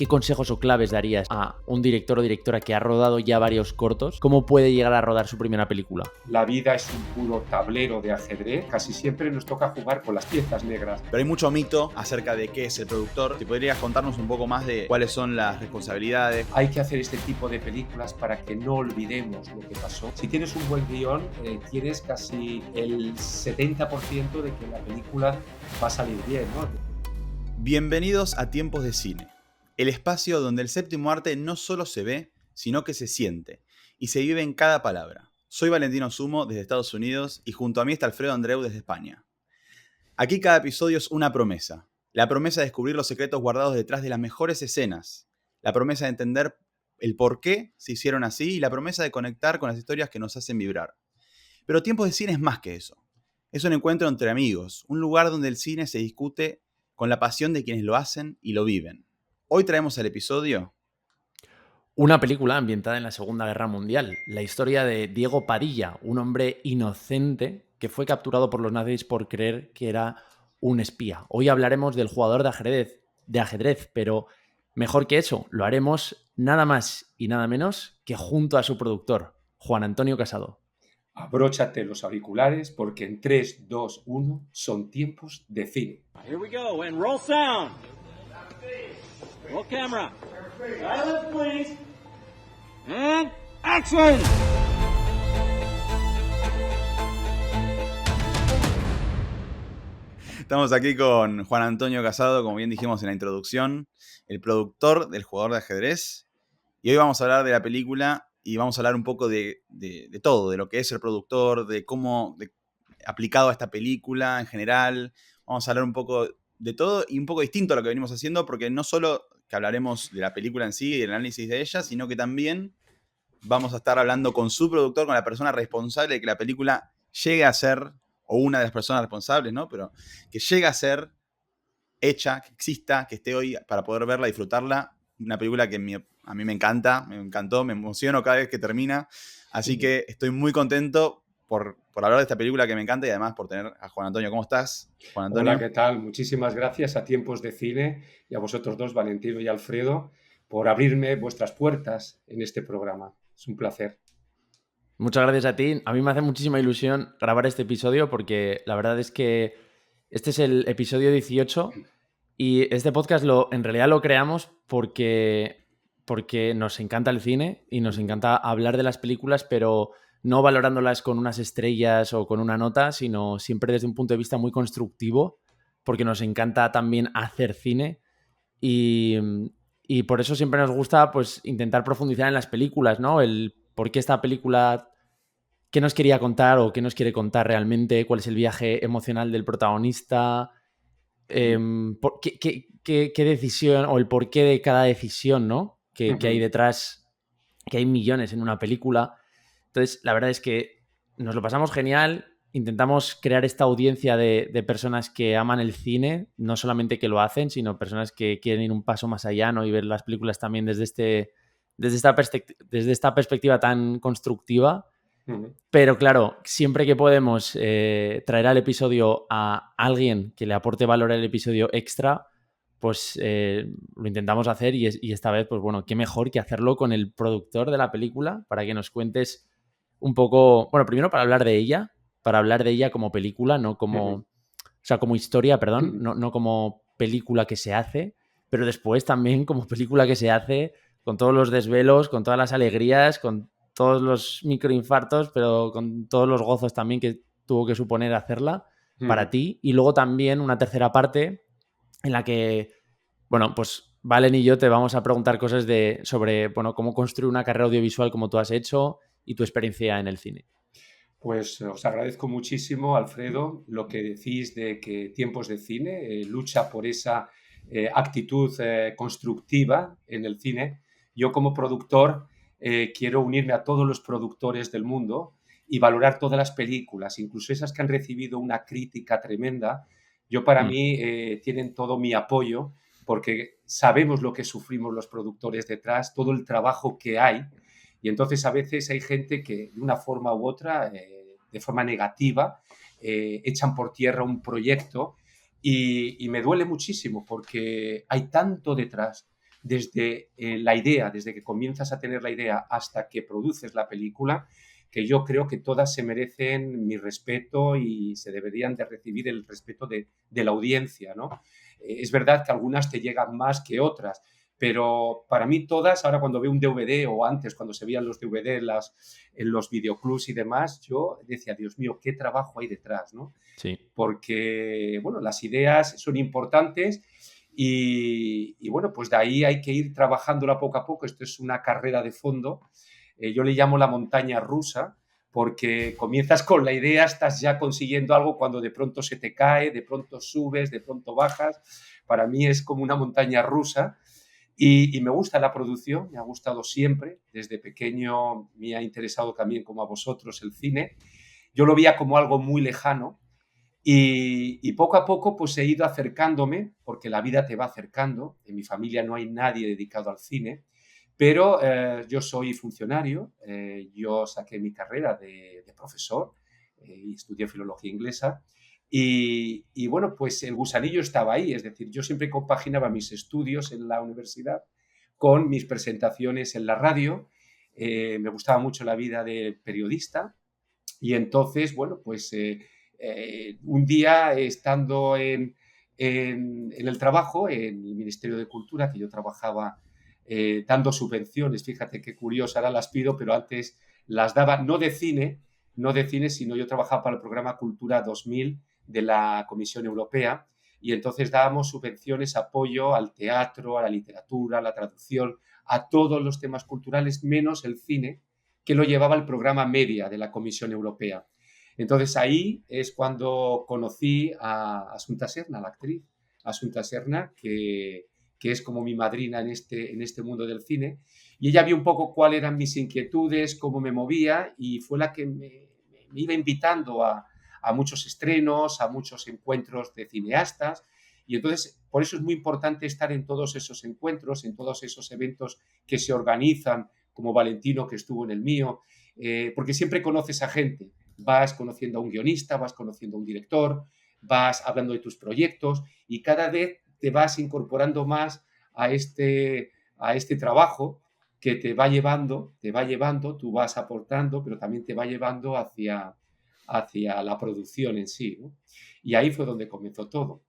¿qué consejos o claves darías a un director o directora que ha rodado ya varios cortos? ¿Cómo puede llegar a rodar su primera película? La vida es un puro tablero de ajedrez. Casi siempre nos toca jugar con las piezas negras. Pero hay mucho mito acerca de qué es el productor. Si podrías contarnos un poco más de cuáles son las responsabilidades. Hay que hacer este tipo de películas para que no olvidemos lo que pasó. Si tienes un buen guión, tienes casi el 70% de que la película va a salir bien, ¿no? Bienvenidos a Tiempos de Cine, el espacio donde el séptimo arte no solo se ve, sino que se siente y se vive en cada palabra. Soy Valentino Sumo desde Estados Unidos y junto a mí está Alfredo Andreu desde España. Aquí cada episodio es una promesa. La promesa de descubrir los secretos guardados detrás de las mejores escenas. La promesa de entender el por qué se hicieron así y la promesa de conectar con las historias que nos hacen vibrar. Pero Tiempos de Cine es más que eso. Es un encuentro entre amigos, un lugar donde el cine se discute con la pasión de quienes lo hacen y lo viven. Hoy traemos al episodio Una película ambientada en la Segunda Guerra Mundial, la historia de Diego Padilla, un hombre inocente que fue capturado por los nazis por creer que era un espía. Hoy hablaremos del jugador de ajedrez, pero mejor que eso, lo haremos nada más y nada menos que junto a su productor, Juan Antonio Casado. Abróchate los auriculares porque en 3, 2, 1 son tiempos de cine. Here we go, and roll sound. Roll camera. Silence, please. And action! Estamos aquí con Juan Antonio Casado, como bien dijimos en la introducción, el productor del jugador de ajedrez. Y hoy vamos a hablar de la película y vamos a hablar un poco de todo, de lo que es el productor, de cómo aplicado a esta película en general. Vamos a hablar un poco de todo y un poco distinto a lo que venimos haciendo, porque no solo que hablaremos de la película en sí y del análisis de ella, sino que también vamos a estar hablando con su productor, con la persona responsable de que la película llegue a ser, o una de las personas responsables, ¿no? Pero que llegue a ser hecha, que exista, que esté hoy para poder verla, disfrutarla. Una película que a mí me encanta, me encantó, me emociono cada vez que termina. Así que estoy muy contento por hablar de esta película que me encanta y además por tener a Juan Antonio. ¿Cómo estás, Juan Antonio? Hola, ¿qué tal? Muchísimas gracias a Tiempos de Cine y a vosotros dos, Valentino y Alfredo, por abrirme vuestras puertas en este programa. Es un placer. Muchas gracias a ti. A mí me hace muchísima ilusión grabar este episodio porque la verdad es que este es el episodio 18 y este podcast en realidad lo creamos porque nos encanta el cine y nos encanta hablar de las películas, pero no valorándolas con unas estrellas o con una nota, sino siempre desde un punto de vista muy constructivo, porque nos encanta también hacer cine y por eso siempre nos gusta pues intentar profundizar en las películas, ¿no? El por qué esta película, qué nos quería contar o qué nos quiere contar realmente, cuál es el viaje emocional del protagonista, qué decisión o el porqué de cada decisión, ¿no? Que hay detrás, que hay millones en una película. Entonces, la verdad es que nos lo pasamos genial. Intentamos crear esta audiencia de personas que aman el cine, no solamente que lo hacen, sino personas que quieren ir un paso más allá, ¿no? Y ver las películas también desde esta perspectiva tan constructiva. Pero claro, siempre que podemos traer al episodio a alguien que le aporte valor al episodio extra, pues lo intentamos hacer y esta vez, pues bueno, qué mejor que hacerlo con el productor de la película para que nos cuentes un poco, bueno, primero para hablar de ella como película, no como, o sea, como historia, perdón, no como película que se hace, pero después también como película que se hace con todos los desvelos, con todas las alegrías, con todos los microinfartos, pero con todos los gozos también que tuvo que suponer hacerla para ti. Y luego también una tercera parte en la que, bueno, pues Valen y yo te vamos a preguntar cosas sobre, bueno, cómo construir una carrera audiovisual como tú has hecho y tu experiencia en el cine. Pues os agradezco muchísimo, Alfredo, lo que decís de que Tiempos de Cine lucha por esa actitud constructiva en el cine. Yo como productor quiero unirme a todos los productores del mundo y valorar todas las películas, incluso esas que han recibido una crítica tremenda. Para mí tienen todo mi apoyo porque sabemos lo que sufrimos los productores detrás, todo el trabajo que hay. Y entonces a veces hay gente que de una forma u otra, de forma negativa, echan por tierra un proyecto y me duele muchísimo porque hay tanto detrás, desde la idea, desde que comienzas a tener la idea hasta que produces la película, que yo creo que todas se merecen mi respeto y se deberían de recibir el respeto de la audiencia, ¿no? Es verdad que algunas te llegan más que otras, pero para mí todas, ahora cuando veo un DVD o antes cuando se veían los DVD en los videoclubs y demás, yo decía, Dios mío, qué trabajo hay detrás, ¿no? Sí. Porque, bueno, las ideas son importantes y bueno, pues de ahí hay que ir trabajándola poco a poco. Esto es una carrera de fondo. Yo le llamo la montaña rusa porque comienzas con la idea, estás ya consiguiendo algo cuando de pronto se te cae, de pronto subes, de pronto bajas. Para mí es como una montaña rusa y me gusta la producción, me ha gustado siempre. Desde pequeño me ha interesado también, como a vosotros, el cine. Yo lo veía como algo muy lejano y poco a poco pues he ido acercándome, porque la vida te va acercando. En mi familia no hay nadie dedicado al cine, pero yo soy funcionario, yo saqué mi carrera de profesor y estudié filología inglesa y bueno, pues el gusanillo estaba ahí, es decir, yo siempre compaginaba mis estudios en la universidad con mis presentaciones en la radio, me gustaba mucho la vida de periodista y entonces, bueno, pues un día estando en el trabajo, en el Ministerio de Cultura, que yo trabajaba dando subvenciones, fíjate qué curioso, ahora las pido, pero antes las daba no de cine, sino yo trabajaba para el programa Cultura 2000 de la Comisión Europea y entonces dábamos subvenciones, apoyo al teatro, a la literatura, a la traducción, a todos los temas culturales, menos el cine, que lo llevaba el programa Media de la Comisión Europea. Entonces ahí es cuando conocí a Asunta Serna, la actriz Asunta Serna, que es como mi madrina en este mundo del cine, y ella vio un poco cuáles eran mis inquietudes, cómo me movía, y fue la que me iba invitando a muchos estrenos, a muchos encuentros de cineastas, y entonces por eso es muy importante estar en todos esos encuentros, en todos esos eventos que se organizan, como Valentino, que estuvo en el mío, porque siempre conoces a gente, vas conociendo a un guionista, vas conociendo a un director, vas hablando de tus proyectos y cada vez te vas incorporando más a este trabajo que te va llevando, tú vas aportando, pero también te va llevando hacia la producción en sí, ¿no? Y ahí fue donde comenzó todo.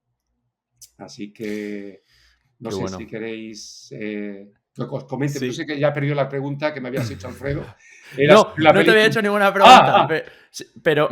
Así que no Qué sé bueno. si queréis que os comente, Sí. yo sé que ya he perdido la pregunta que me habías hecho, Alfredo. No, La no te había película. hecho ninguna pregunta, Ah, pero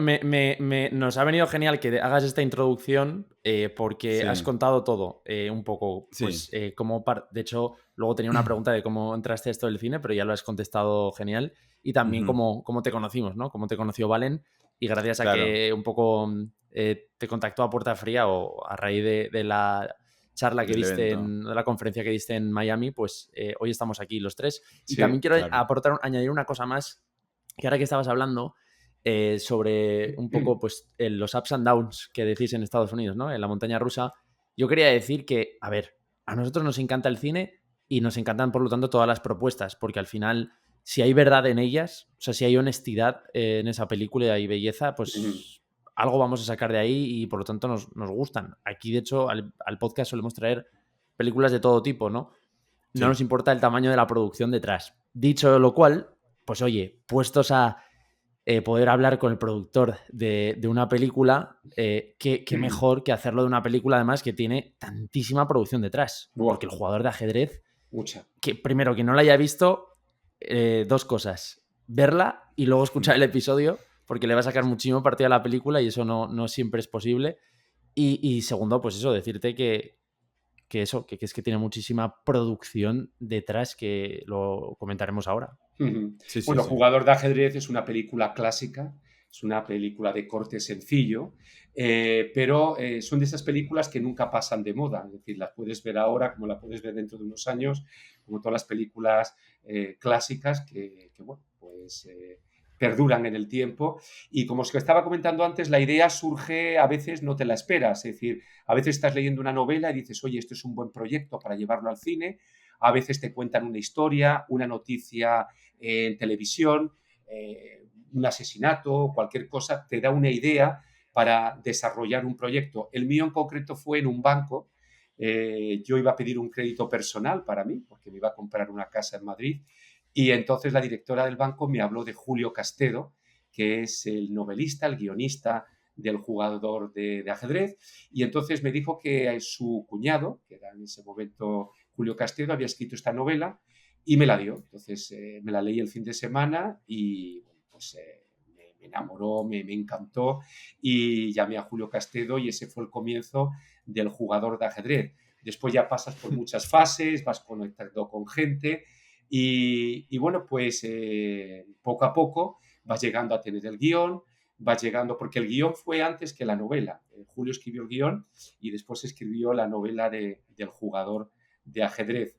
nos ha venido genial que hagas esta introducción porque Sí, has contado todo un poco. sí. Pues de hecho, luego tenía una pregunta de cómo entraste a esto del cine, pero ya lo has contestado genial. Y también Ujú, cómo te conocimos, ¿no? Cómo te conoció Valen y gracias a claro, que un poco te contactó a puerta fría o a raíz de la charla que del diste, evento. de la conferencia que diste en Miami, pues hoy estamos aquí los tres. Y sí, también quiero Claro. añadir una cosa más, que ahora que estabas hablando sobre un poco pues, los ups and downs que decís en Estados Unidos, ¿no? En la montaña rusa, yo quería decir que, a ver, a nosotros nos encanta el cine y nos encantan, por lo tanto, todas las propuestas, porque al final, si hay verdad en ellas, o sea, si hay honestidad en esa película y hay belleza, pues algo vamos a sacar de ahí y por lo tanto nos gustan. Aquí, de hecho, al podcast solemos traer películas de todo tipo, ¿no? No nos Sí. importa el tamaño de la producción detrás. Dicho lo cual, pues oye, puestos a poder hablar con el productor de una película, qué mejor que hacerlo de una película además que tiene tantísima producción detrás. buah, Porque el jugador de ajedrez, mucha. que primero que no la haya visto, dos cosas. Verla y luego escuchar el episodio, porque le va a sacar muchísimo partido a la película y eso no siempre es posible. Y segundo, pues eso, decirte que es que tiene muchísima producción detrás que lo comentaremos ahora. Sí, sí, Bueno, sí. Jugador de ajedrez es una película clásica, es una película de corte sencillo, pero son de esas películas que nunca pasan de moda, es decir, las puedes ver ahora como la puedes ver dentro de unos años, como todas las películas clásicas que, bueno, pues perduran en el tiempo. Y como os estaba comentando antes, la idea surge, a veces no te la esperas, es decir, a veces estás leyendo una novela y dices, oye, esto es un buen proyecto para llevarlo al cine, a veces te cuentan una historia, una noticia en televisión, un asesinato, cualquier cosa, te da una idea para desarrollar un proyecto. El mío en concreto fue en un banco Yo iba a pedir un crédito personal para mí, porque me iba a comprar una casa en Madrid, y entonces la directora del banco me habló de Julio Castedo, que es el novelista, el guionista del jugador de ajedrez, y entonces me dijo que su cuñado, que era en ese momento Julio Castedo, había escrito esta novela y me la dio. Entonces me la leí el fin de semana y pues me enamoró, me encantó, y llamé a Julio Castedo y ese fue el comienzo del jugador de ajedrez. Después ya pasas por muchas fases, vas conectando con gente y bueno, pues poco a poco vas llegando a tener el guión, vas llegando, porque el guión fue antes que la novela. Julio escribió el guión y después escribió la novela del jugador de ajedrez.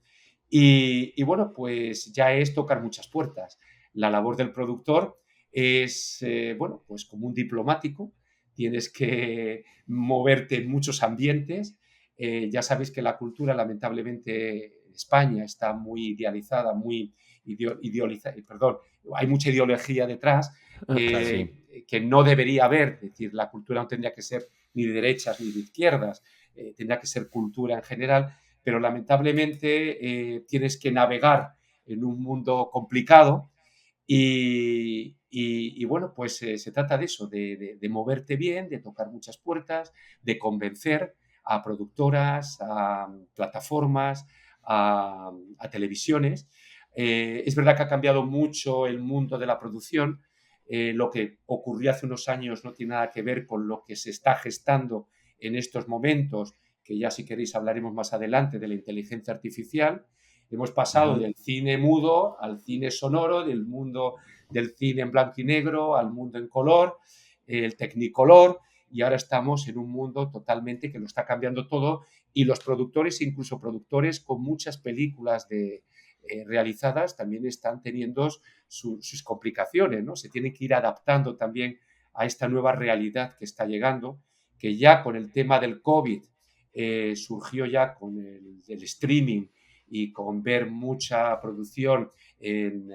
Y bueno, pues ya es tocar muchas puertas. La labor del productor es, bueno, pues como un diplomático, tienes que moverte en muchos ambientes. Ya sabéis que la cultura, lamentablemente, en España está muy idealizada, muy idealizada, perdón, hay mucha ideología detrás que no debería haber. Es decir, la cultura no tendría que ser ni de derechas ni de izquierdas, tendría que ser cultura en general, pero lamentablemente tienes que navegar en un mundo complicado y bueno, pues se trata de eso, de moverte bien, de tocar muchas puertas, de convencer a productoras, a plataformas, a televisiones. Es verdad que ha cambiado mucho el mundo de la producción. Lo que ocurrió hace unos años no tiene nada que ver con lo que se está gestando en estos momentos, que ya si queréis hablaremos más adelante de la inteligencia artificial. Hemos pasado del cine mudo al cine sonoro, del mundo del cine en blanco y negro al mundo en color, el Technicolor, y ahora estamos en un mundo totalmente que lo está cambiando todo, y los productores, incluso productores con muchas películas realizadas, también están teniendo sus complicaciones, ¿no? Se tienen que ir adaptando también a esta nueva realidad que está llegando, que ya con el tema del COVID surgió ya con el streaming y con ver mucha producción en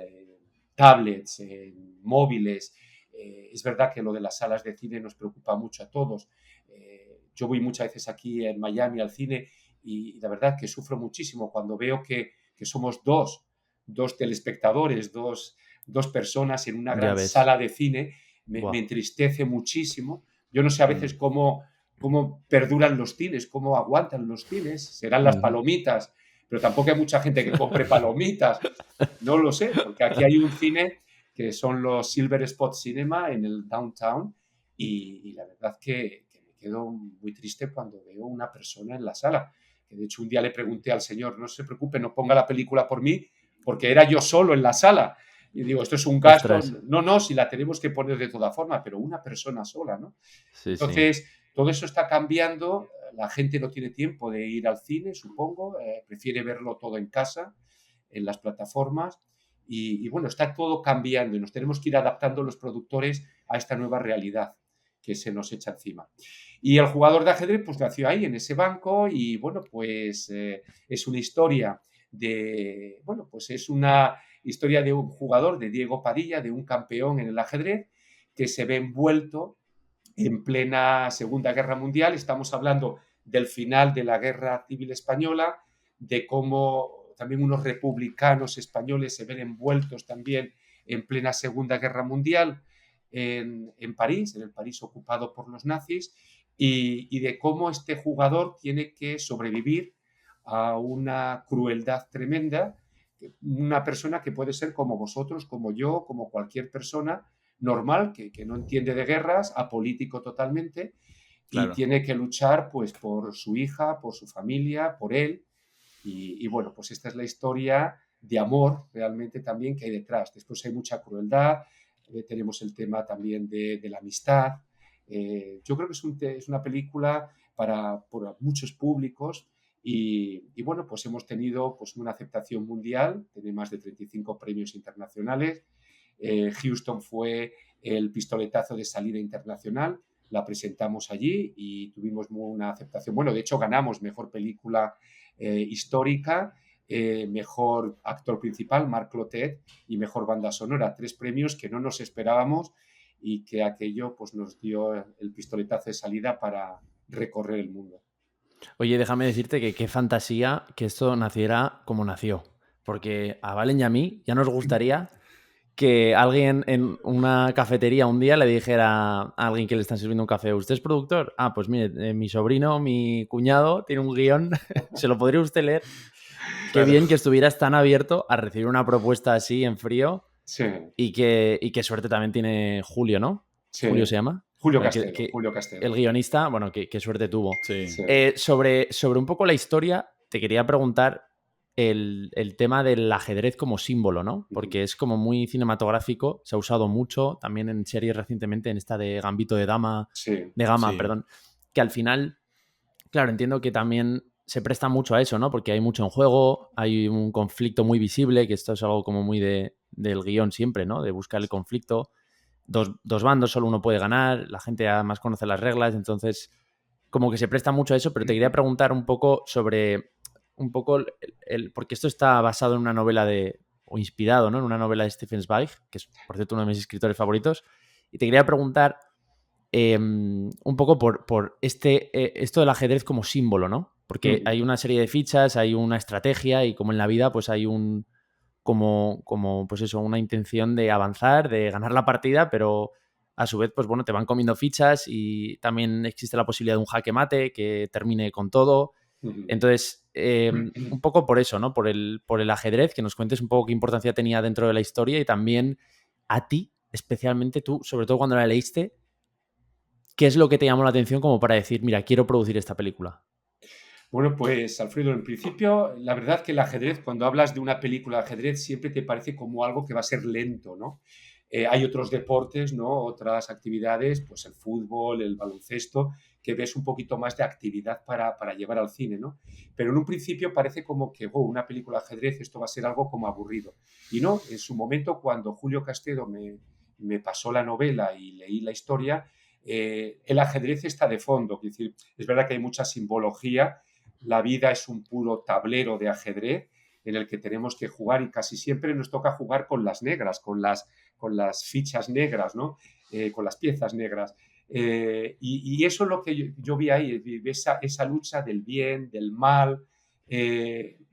tablets, en móviles. Es verdad que lo de las salas de cine nos preocupa mucho a todos. Yo voy muchas veces aquí en Miami al cine y la verdad que sufro muchísimo cuando veo que somos dos telespectadores, dos personas en una gran sala de cine. Me entristece muchísimo. Yo no sé a veces cómo perduran los cines, cómo aguantan los cines. Serán las palomitas, pero tampoco hay mucha gente que compre palomitas. No lo sé, porque aquí hay un cine que son los Silver Spot Cinema en el Downtown y la verdad que me quedo muy triste cuando veo una persona en la sala. Que de hecho un día le pregunté al señor, no se preocupe, no ponga la película por mí, porque era yo solo en la sala. Y digo, esto es un gasto. Ostras. No, si la tenemos que poner de toda forma, pero una persona sola, ¿no? Sí, entonces, todo eso está cambiando. La gente no tiene tiempo de ir al cine, supongo. Prefiere verlo todo en casa, en las plataformas. Y bueno, está todo cambiando y nos tenemos que ir adaptando los productores a esta nueva realidad que se nos echa encima. Y el jugador de ajedrez pues nació ahí, en ese banco, y bueno, pues es una historia es una historia de un jugador, de Diego Padilla, de un campeón en el ajedrez, que se ve envuelto en plena Segunda Guerra Mundial. Estamos hablando del final de la Guerra Civil Española, de cómo también unos republicanos españoles se ven envueltos también en plena Segunda Guerra Mundial en París, en el París ocupado por los nazis, y de cómo este jugador tiene que sobrevivir a una crueldad tremenda. Una persona que puede ser como vosotros, como yo, como cualquier persona normal, que no entiende de guerras, apolítico totalmente, claro. Y tiene que luchar pues por su hija, por su familia, por él. Y bueno, pues esta es la historia de amor realmente también que hay detrás. Después hay mucha crueldad, tenemos el tema también de la amistad. Yo creo que es una película para muchos públicos y bueno, pues hemos tenido pues una aceptación mundial, tiene más de 35 premios internacionales. Houston fue el pistoletazo de salida internacional, la presentamos allí y tuvimos una aceptación. Bueno, de hecho ganamos mejor película histórica, mejor actor principal, Marc Clotet, y mejor banda sonora. 3 premios que no nos esperábamos y que aquello pues nos dio el pistoletazo de salida para recorrer el mundo. Oye, déjame decirte que qué fantasía que esto naciera como nació. Porque a Valen y a mí ya nos gustaría que alguien en una cafetería un día le dijera a alguien que le están sirviendo un café: ¿usted es productor? Ah, pues mire, mi sobrino, mi cuñado, tiene un guión, ¿se lo podría usted leer? Qué Claro. bien que estuvieras tan abierto a recibir una propuesta así en frío Sí, y qué suerte también tiene Julio, ¿no? Julio sí. se llama. Julio El, Castedo, Julio el Castedo. guionista, bueno, qué suerte tuvo. Sí. Sí. Sobre un poco la historia, te quería preguntar el tema del ajedrez como símbolo, ¿no? Porque es como muy cinematográfico, se ha usado mucho, también en series recientemente, en esta de Gambito de Gama, Sí, Sí. perdón, que al final, claro, entiendo que también se presta mucho a eso, ¿no? Porque hay mucho en juego, hay un conflicto muy visible, que esto es algo como muy del guión siempre, ¿no? De buscar el conflicto. Dos bandos, solo uno puede ganar, la gente además conoce las reglas, entonces como que se presta mucho a eso, pero te quería preguntar un poco sobre porque esto está basado en una novela o inspirado, ¿no? En una novela de Stephen Zweig, que es, por cierto, uno de mis escritores favoritos, y te quería preguntar un poco por esto del ajedrez como símbolo, ¿no? Porque hay una serie de fichas, hay una estrategia y como en la vida, pues hay pues eso, una intención de avanzar, de ganar la partida, pero a su vez, pues bueno, te van comiendo fichas y también existe la posibilidad de un jaque mate que termine con todo. Entonces, un poco por eso, ¿no? Por el ajedrez, que nos cuentes un poco qué importancia tenía dentro de la historia y también a ti, especialmente tú, sobre todo cuando la leíste, ¿qué es lo que te llamó la atención como para decir, mira, quiero producir esta película? Bueno, pues Alfredo, en principio, la verdad que el ajedrez, cuando hablas de una película de ajedrez, siempre te parece como algo que va a ser lento, ¿no? Hay otros deportes, ¿no? Otras actividades, pues el fútbol, el baloncesto, que ves un poquito más de actividad para llevar al cine, ¿no? Pero en un principio parece como que, oh, una película de ajedrez, esto va a ser algo como aburrido. Y no, en su momento, cuando Julio Castedo me pasó la novela y leí la historia, el ajedrez está de fondo, es decir, es verdad que hay mucha simbología. La vida es un puro tablero de ajedrez en el que tenemos que jugar y casi siempre nos toca jugar con las negras, con las fichas negras, ¿no? Con las piezas negras. Y eso es lo que yo vi ahí, esa lucha del bien, del mal.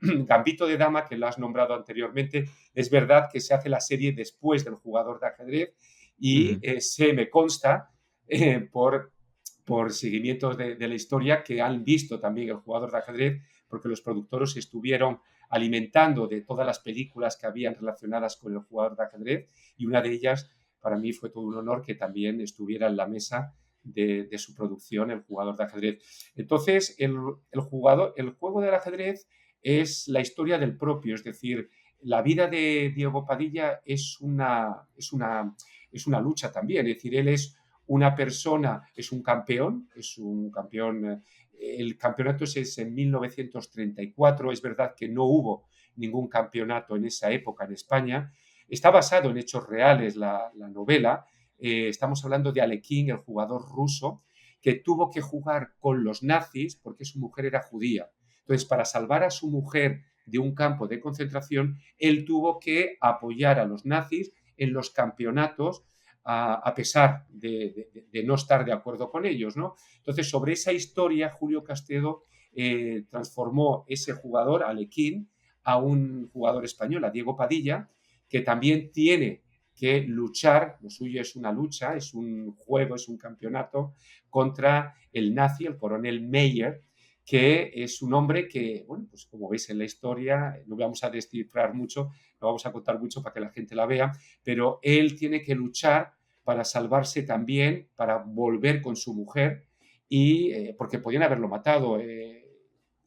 Gambito de Dama, que lo has nombrado anteriormente, es verdad que se hace la serie después del jugador de ajedrez y se me consta por seguimientos de la historia que han visto también el jugador de ajedrez, porque los productores estuvieron alimentando de todas las películas que habían relacionadas con el jugador de ajedrez y una de ellas para mí fue todo un honor que también estuviera en la mesa de su producción el jugador de ajedrez. Entonces, el juego del ajedrez es la historia del propio, es decir, la vida de Diego Padilla es una lucha también, es decir, él es una persona, es un campeón, el campeonato es en 1934, es verdad que no hubo ningún campeonato en esa época en España, está basado en hechos reales la novela, estamos hablando de Alekhine, el jugador ruso, que tuvo que jugar con los nazis porque su mujer era judía. Entonces, para salvar a su mujer de un campo de concentración, él tuvo que apoyar a los nazis en los campeonatos a pesar de no estar de acuerdo con ellos, ¿no? Entonces, sobre esa historia, Julio Castedo transformó ese jugador, Alekhine, a un jugador español, a Diego Padilla, que también tiene que luchar, lo suyo es una lucha, es un juego, es un campeonato contra el nazi, el coronel Meyer, que es un hombre que, bueno, pues como veis en la historia, no vamos a descifrar mucho, no vamos a contar mucho para que la gente la vea, pero él tiene que luchar para salvarse también, para volver con su mujer, y porque podían haberlo matado.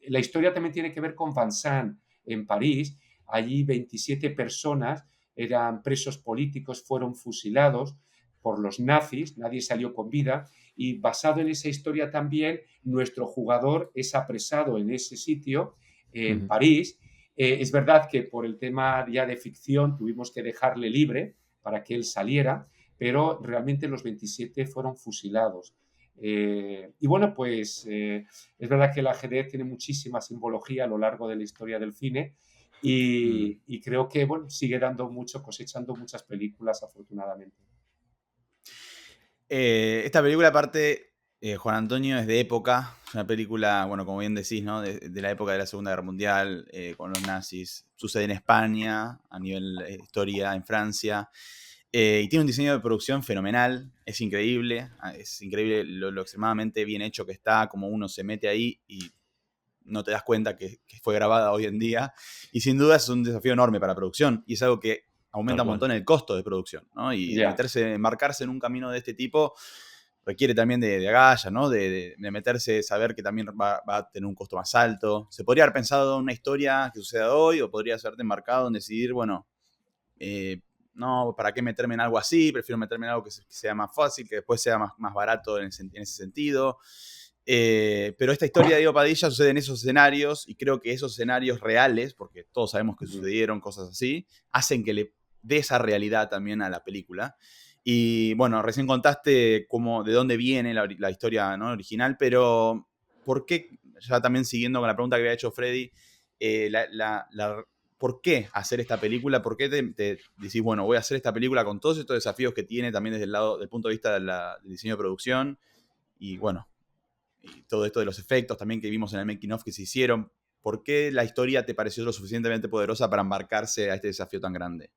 La historia también tiene que ver con Vincennes, en París. Allí 27 personas eran presos políticos, fueron fusilados por los nazis, nadie salió con vida, y basado en esa historia también, nuestro jugador es apresado en ese sitio, en París. Es verdad que por el tema ya de ficción tuvimos que dejarle libre para que él saliera, pero realmente los 27 fueron fusilados. Y bueno, pues es verdad que el ajedrez tiene muchísima simbología a lo largo de la historia del cine y creo que bueno, sigue dando mucho, cosechando muchas películas, afortunadamente. Esta película, aparte, Juan Antonio es de época, es una película, bueno, como bien decís, ¿no? De la época de la Segunda Guerra Mundial, con los nazis. Sucede en España, a nivel historia, en Francia. Y tiene un diseño de producción fenomenal, es increíble lo extremadamente bien hecho que está, como uno se mete ahí y no te das cuenta que fue grabada hoy en día. Y sin duda es un desafío enorme para la producción y es algo que aumenta Tal un cual. montón el costo de producción, ¿no? Y Ya. embarcarse en un camino de este tipo requiere también de agallas, ¿no? De meterse, saber que también va a tener un costo más alto. Se podría haber pensado en una historia que suceda hoy o podría haberte embarcado en decidir, bueno, no, ¿para qué meterme en algo así? Prefiero meterme en algo que sea más fácil, que después sea más barato en ese sentido. Pero esta historia de Diego Padilla sucede en esos escenarios y creo que esos escenarios reales, porque todos sabemos que sucedieron cosas así, hacen que le dé esa realidad también a la película. Y bueno, recién contaste de dónde viene la historia, ¿no? Original, pero ¿por qué, ya también siguiendo con la pregunta que había hecho Freddy, ¿por qué hacer esta película? ¿Por qué te decís, bueno, voy a hacer esta película con todos estos desafíos que tiene también del punto de vista del diseño de producción? Y bueno, y todo esto de los efectos también que vimos en el making of que se hicieron. ¿Por qué la historia te pareció lo suficientemente poderosa para embarcarse a este desafío tan grande?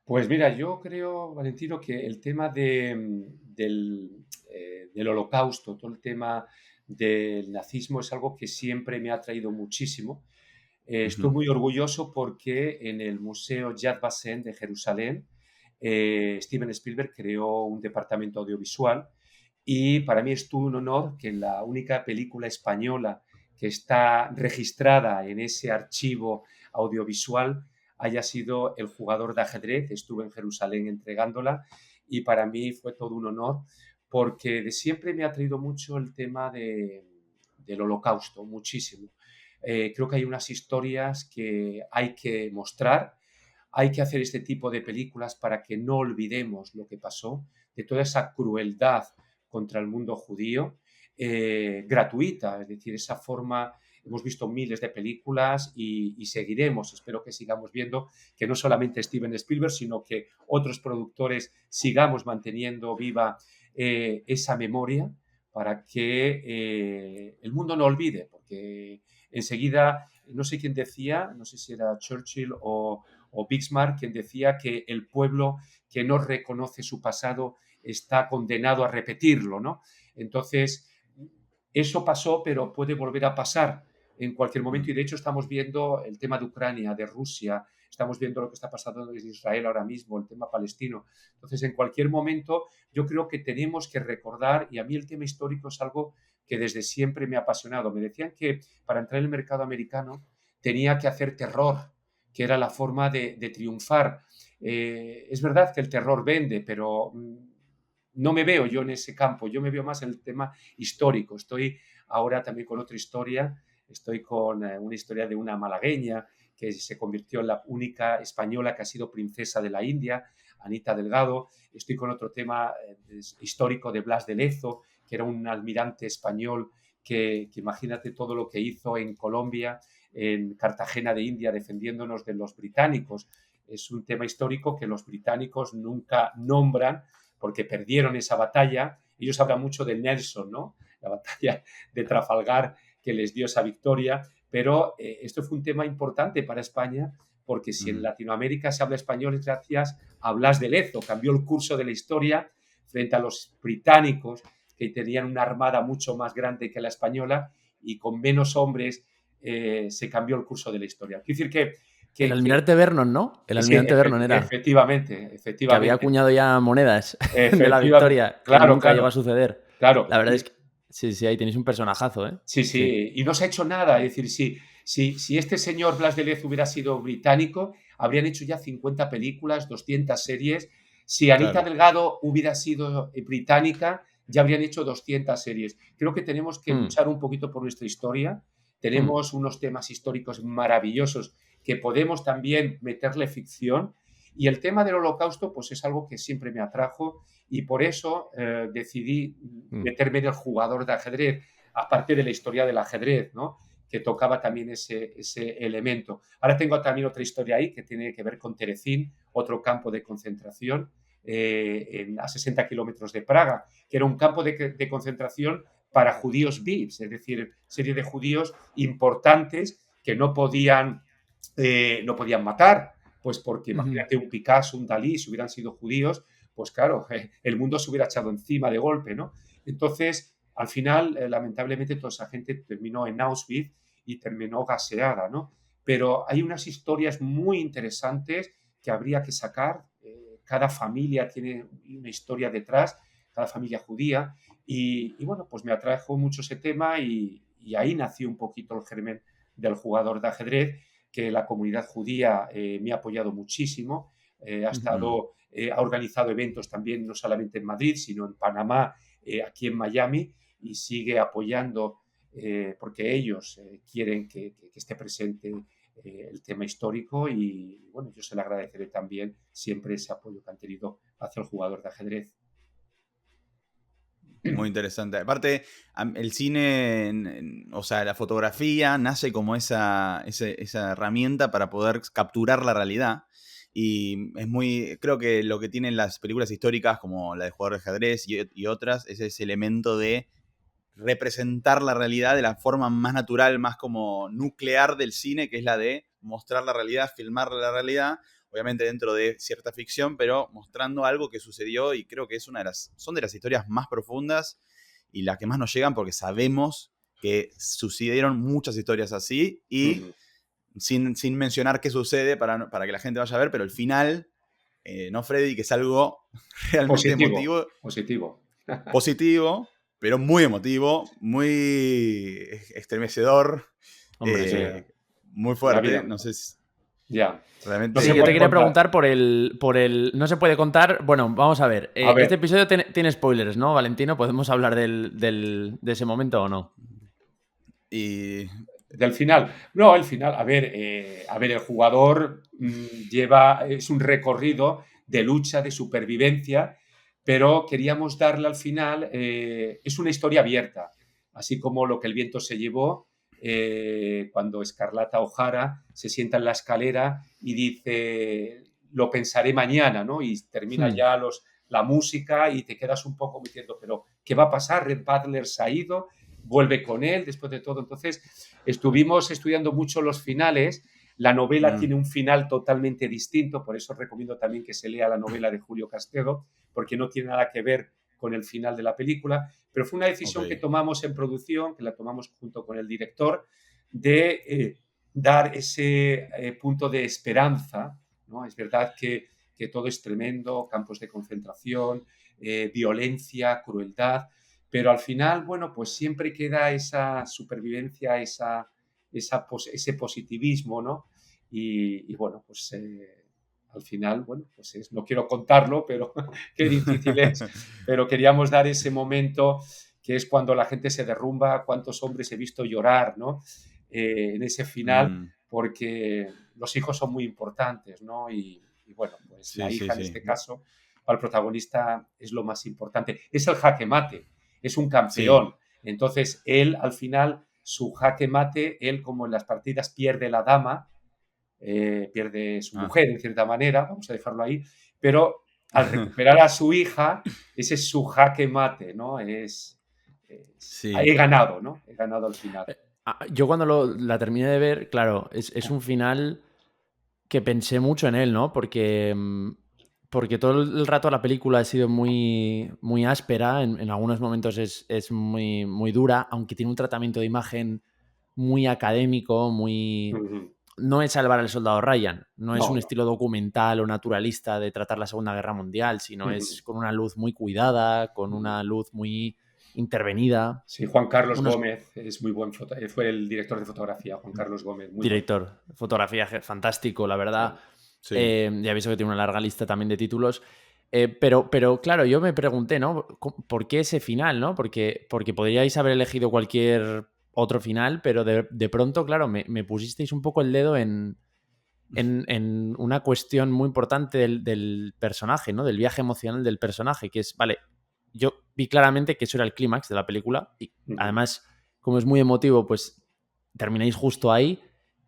Pues mira, yo creo, Valentino, que el tema del holocausto, todo el tema del nazismo es algo que siempre me ha atraído muchísimo. Estoy Ujú. muy orgulloso porque en el Museo Yad Vashem de Jerusalén, Steven Spielberg creó un departamento audiovisual y para mí es todo un honor que la única película española que está registrada en ese archivo audiovisual haya sido El jugador de ajedrez. Estuve en Jerusalén entregándola y para mí fue todo un honor porque de siempre me ha traído mucho el tema del holocausto, muchísimo. Creo que hay unas historias que hay que mostrar, hay que hacer este tipo de películas para que no olvidemos lo que pasó, de toda esa crueldad contra el mundo judío, gratuita, es decir, esa forma. Hemos visto miles de películas y seguiremos, espero que sigamos viendo, que no solamente Steven Spielberg, sino que otros productores sigamos manteniendo viva esa memoria para que el mundo no olvide, porque enseguida, no sé quién decía, no sé si era Churchill o Bismarck, quien decía que el pueblo que no reconoce su pasado está condenado a repetirlo, ¿no? Entonces, eso pasó, pero puede volver a pasar en cualquier momento y de hecho estamos viendo el tema de Ucrania, de Rusia, estamos viendo lo que está pasando en Israel ahora mismo, el tema palestino. Entonces, en cualquier momento yo creo que tenemos que recordar, y a mí el tema histórico es algo que desde siempre me ha apasionado. Me decían que para entrar en el mercado americano tenía que hacer terror, que era la forma de triunfar. Es verdad que el terror vende, pero no me veo yo en ese campo, yo me veo más en el tema histórico. Estoy ahora también con otra historia, estoy con una historia de una malagueña que se convirtió en la única española que ha sido princesa de la India, Anita Delgado. Estoy con otro tema histórico de Blas de Lezo, que era un almirante español que imagínate todo lo que hizo en Colombia, en Cartagena de India, defendiéndonos de los británicos. Es un tema histórico que los británicos nunca nombran porque perdieron esa batalla. Ellos hablan mucho de Nelson, ¿no? La batalla de Trafalgar que les dio esa victoria, pero esto fue un tema importante para España porque si en Latinoamérica se habla español es gracias a Blas de Lezo, cambió el curso de la historia frente a los británicos que tenían una armada mucho más grande que la española y con menos hombres se cambió el curso de la historia. Quiero decir El almirante Vernon, ¿no? El sí, almirante Vernon era. efectivamente, Que había efectivamente. acuñado ya monedas de la Efectivamente, victoria, que claro, nunca llegó claro, a suceder. claro. La verdad es que sí, sí, ahí tenéis un personajazo, ¿eh? Sí, Sí, sí, y no se ha hecho nada. Es decir, si este señor Blas de Lezo hubiera sido británico, habrían hecho ya 50 películas, 200 series. Si Anita Claro. Delgado hubiera sido británica, ya habrían hecho 200 series. Creo que tenemos que luchar un poquito por nuestra historia. Tenemos unos temas históricos maravillosos que podemos también meterle ficción. Y el tema del holocausto, pues es algo que siempre me atrajo y por eso decidí meterme en el jugador de ajedrez, aparte de la historia del ajedrez, ¿no? Que tocaba también ese elemento. Ahora tengo también otra historia ahí que tiene que ver con Terezín, otro campo de concentración, a 60 kilómetros de Praga, que era un campo de concentración para judíos VIPs, es decir, serie de judíos importantes que no podían matar, pues porque imagínate un Picasso, un Dalí, si hubieran sido judíos, pues claro, el mundo se hubiera echado encima de golpe, ¿no? Entonces, al final, lamentablemente, toda esa gente terminó en Auschwitz y terminó gaseada, ¿no? Pero hay unas historias muy interesantes que habría que sacar. Cada familia tiene una historia detrás, cada familia judía, y bueno, pues me atrajo mucho ese tema y ahí nació un poquito el germen del jugador de ajedrez, que la comunidad judía me ha apoyado muchísimo, ha organizado eventos también, no solamente en Madrid, sino en Panamá, aquí en Miami, y sigue apoyando porque ellos quieren que esté presente el tema histórico y bueno, yo se le agradeceré también siempre ese apoyo que han tenido hacia el jugador de ajedrez. Muy interesante. Aparte, el cine, o sea, la fotografía nace como esa herramienta para poder capturar la realidad. Y creo que lo que tienen las películas históricas, como la de Jugador de Ajedrez y otras, es ese elemento de representar la realidad de la forma más natural, más como nuclear del cine, que es la de mostrar la realidad, filmar la realidad, obviamente dentro de cierta ficción, pero mostrando algo que sucedió, y creo que son de las historias más profundas y las que más nos llegan, porque sabemos que sucedieron muchas historias así, y sin mencionar qué sucede para que la gente vaya a ver, pero el final, ¿no, Freddy? Que es algo realmente positivo, pero muy emotivo, muy estremecedor, Hombre, muy fuerte. No sé si... Ya. Realmente... Sí, yo te quería preguntar por el... No se puede contar... Bueno, vamos a ver. Este episodio tiene spoilers, ¿no, Valentino? ¿Podemos hablar de ese momento o no? Del final. No, el final. A ver, el jugador es un recorrido de lucha, de supervivencia, pero queríamos darle al final, es una historia abierta, así como Lo que el viento se llevó, cuando Escarlata O'Hara se sienta en la escalera y dice, lo pensaré mañana, ¿no? Y termina ya la música y te quedas un poco diciendo, pero ¿qué va a pasar? Red Butler se ha ido, vuelve con él después de todo. Entonces, estuvimos estudiando mucho los finales. La novela tiene un final totalmente distinto, por eso recomiendo también que se lea la novela de Julio Castedo, porque no tiene nada que ver con el final de la película, pero fue una decisión que tomamos en producción, que la tomamos junto con el director, de dar ese punto de esperanza, ¿no? Es verdad que todo es tremendo, campos de concentración, violencia, crueldad, pero al final, bueno, pues siempre queda esa supervivencia, ese positivismo, ¿no? Y bueno, pues al final, bueno, pues no quiero contarlo, pero qué difícil es, pero queríamos dar ese momento que es cuando la gente se derrumba, cuántos hombres he visto llorar, ¿no? En ese final, porque los hijos son muy importantes, ¿no? Y bueno, pues la hija en este caso, para el protagonista es lo más importante. Es el jaque mate, es un campeón. Entonces, él al final, su jaque mate, él como en las partidas pierde la dama, pierde su mujer en cierta manera, vamos a dejarlo ahí, pero al recuperar a su hija, ese es su jaque mate, ¿no? He ganado, ¿no? He ganado al final. Yo cuando la terminé de ver, claro, es un final que pensé mucho en él, ¿no? Porque todo el rato la película ha sido muy, muy áspera, en algunos momentos es muy, muy dura, aunque tiene un tratamiento de imagen muy académico, muy... No es Salvar al Soldado Ryan, no es un estilo documental o naturalista de tratar la Segunda Guerra Mundial, sino es con una luz muy cuidada, con una luz muy intervenida. Sí, Juan Carlos Gómez es muy buen fue el director de fotografía, Juan Carlos Gómez. Muy director de fotografía fantástico, la verdad. Sí. Ya visto que tiene una larga lista también de títulos. Pero claro, yo me pregunté, ¿no? ¿Por qué ese final, no? Porque podríais haber elegido cualquier otro final, pero de pronto, claro, me pusisteis un poco el dedo en una cuestión muy importante del personaje, ¿no? Del viaje emocional del personaje, que es, vale, yo vi claramente que eso era el clímax de la película y además, como es muy emotivo, pues termináis justo ahí,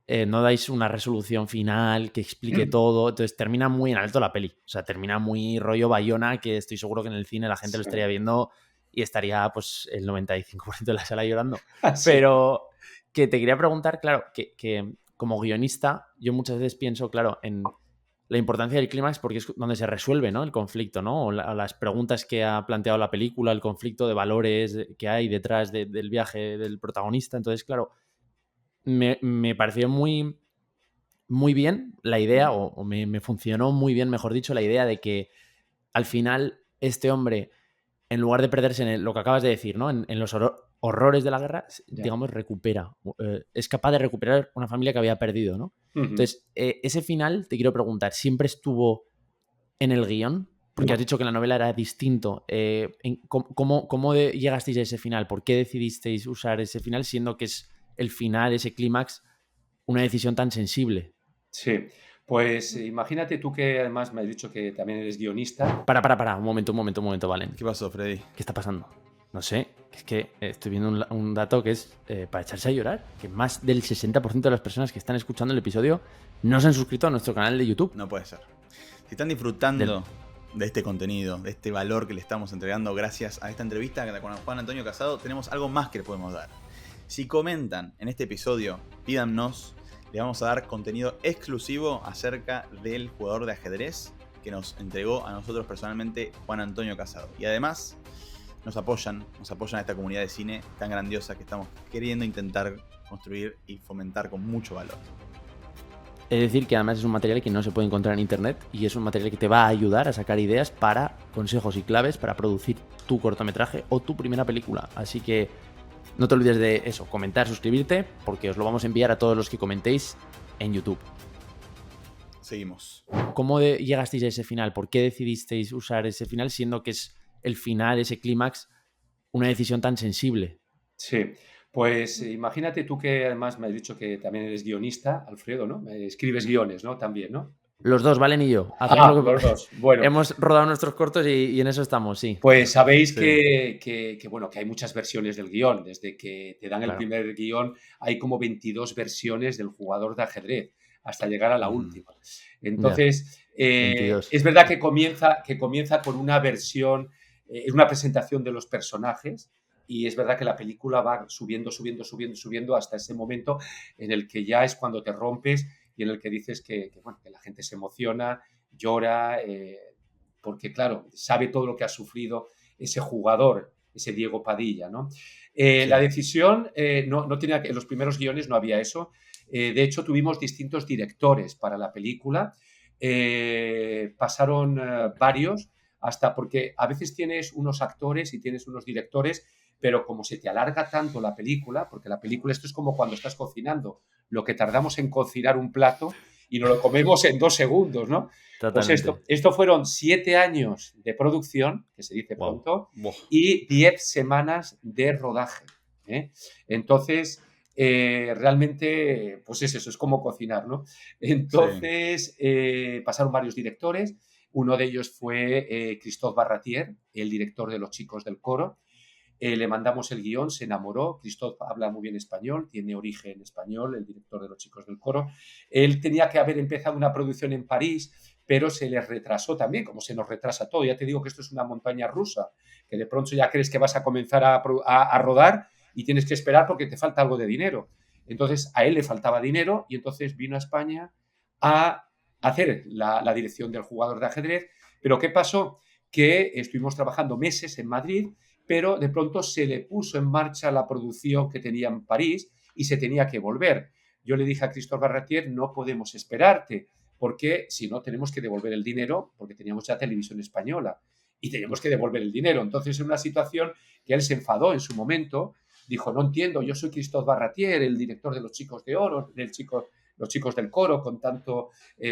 no dais una resolución final que explique todo, entonces termina muy en alto la peli, o sea, termina muy rollo Bayona, que estoy seguro que en el cine la gente lo Sí. estaría viendo y estaría pues el 95% de la sala llorando. Sí. Pero que te quería preguntar, claro, que como guionista yo muchas veces pienso, claro, en la importancia del clímax porque es donde se resuelve, ¿no?, el conflicto, ¿no? O las preguntas que ha planteado la película, el conflicto de valores que hay detrás del viaje del protagonista. Entonces, claro, me pareció muy, muy bien la idea, o me funcionó muy bien, mejor dicho, la idea de que al final este hombre, en lugar de perderse en lo que acabas de decir, ¿no?, en los horrores de la guerra, Ya. digamos, recupera, es capaz de recuperar una familia que había perdido, ¿no? Ujú. Entonces, ese final, te quiero preguntar, ¿siempre estuvo en el guión? Porque No. has dicho que la novela era distinto. ¿Cómo llegasteis a ese final? ¿Por qué decidisteis usar ese final, siendo que es el final, ese clímax, una decisión tan sensible? Sí, pues imagínate tú que además me has dicho que también eres guionista. Para, un momento, Valen. ¿Qué pasó, Freddy? ¿Qué está pasando? No sé, es que estoy viendo un dato que es para echarse a llorar, que más del 60% de las personas que están escuchando el episodio no se han suscrito a nuestro canal de YouTube. No puede ser. Si están disfrutando de este contenido, de este valor que le estamos entregando gracias a esta entrevista con Juan Antonio Casado, tenemos algo más que le podemos dar. Si comentan en este episodio, pídanos, le vamos a dar contenido exclusivo acerca del jugador de ajedrez que nos entregó a nosotros personalmente Juan Antonio Casado. Y además nos apoyan a esta comunidad de cine tan grandiosa que estamos queriendo intentar construir y fomentar con mucho valor. Es decir, que además es un material que no se puede encontrar en internet y es un material que te va a ayudar a sacar ideas para consejos y claves para producir tu cortometraje o tu primera película. Así que no te olvides de eso, comentar, suscribirte, porque os lo vamos a enviar a todos los que comentéis en YouTube. Seguimos. ¿Cómo llegasteis a ese final? ¿Por qué decidisteis usar ese final, siendo que es el final, ese clímax, una decisión tan sensible? Sí, pues imagínate tú que además me has dicho que también eres guionista, Alfredo, ¿no? Escribes guiones, ¿no? También, ¿no? Los dos, Valen y yo. Hacemos lo que... Los dos. Bueno, Hemos rodado nuestros cortos y en eso estamos, sí. pues sabéis Sí. bueno, que hay muchas versiones del guión. Desde que te dan el Claro. primer guión, hay como 22 versiones del jugador de ajedrez, hasta llegar a la última. Entonces, 22. es verdad que comienza con una versión, es una presentación de los personajes, y es verdad que la película va subiendo hasta ese momento en el que ya es cuando te rompes y en el que dices bueno, que la gente se emociona, llora, porque claro, sabe todo lo que ha sufrido ese jugador, ese Diego Padilla, ¿no? Sí. La decisión no tenía que, en los primeros guiones no había eso. De hecho, tuvimos distintos directores para la película. Pasaron varios, hasta porque a veces tienes unos actores y tienes unos directores, pero como se te alarga tanto la película, porque la película, esto es como cuando estás cocinando, lo que tardamos en cocinar un plato y nos lo comemos en 2 segundos, ¿no? Totalmente. Pues esto fueron 7 años de producción, que se dice Wow. pronto, Buah. y 10 semanas de rodaje. Entonces, realmente, pues es eso, es como cocinar, ¿no? Entonces, pasaron varios directores. Uno de ellos fue Christophe Barratier, el director de Los Chicos del Coro. Le mandamos el guión, se enamoró. Christophe habla muy bien español, tiene origen español, el director de Los Chicos del Coro. Él tenía que haber empezado una producción en París, pero se le retrasó también, como se nos retrasa todo. Ya te digo que esto es una montaña rusa, que de pronto ya crees que vas a comenzar a rodar y tienes que esperar porque te falta algo de dinero. Entonces, a él le faltaba dinero y entonces vino a España a hacer la dirección del jugador de ajedrez. Pero ¿qué pasó? Que estuvimos trabajando meses en Madrid, pero de pronto se le puso en marcha la producción que tenía en París y se tenía que volver. Yo le dije a Christophe Barratier, no podemos esperarte, porque si no tenemos que devolver el dinero, porque teníamos ya Televisión Española y teníamos que devolver el dinero. Entonces, en una situación que él se enfadó en su momento, dijo, no entiendo, yo soy Christophe Barratier, el director de Los Chicos de Oro, Los Chicos del Coro, con tanto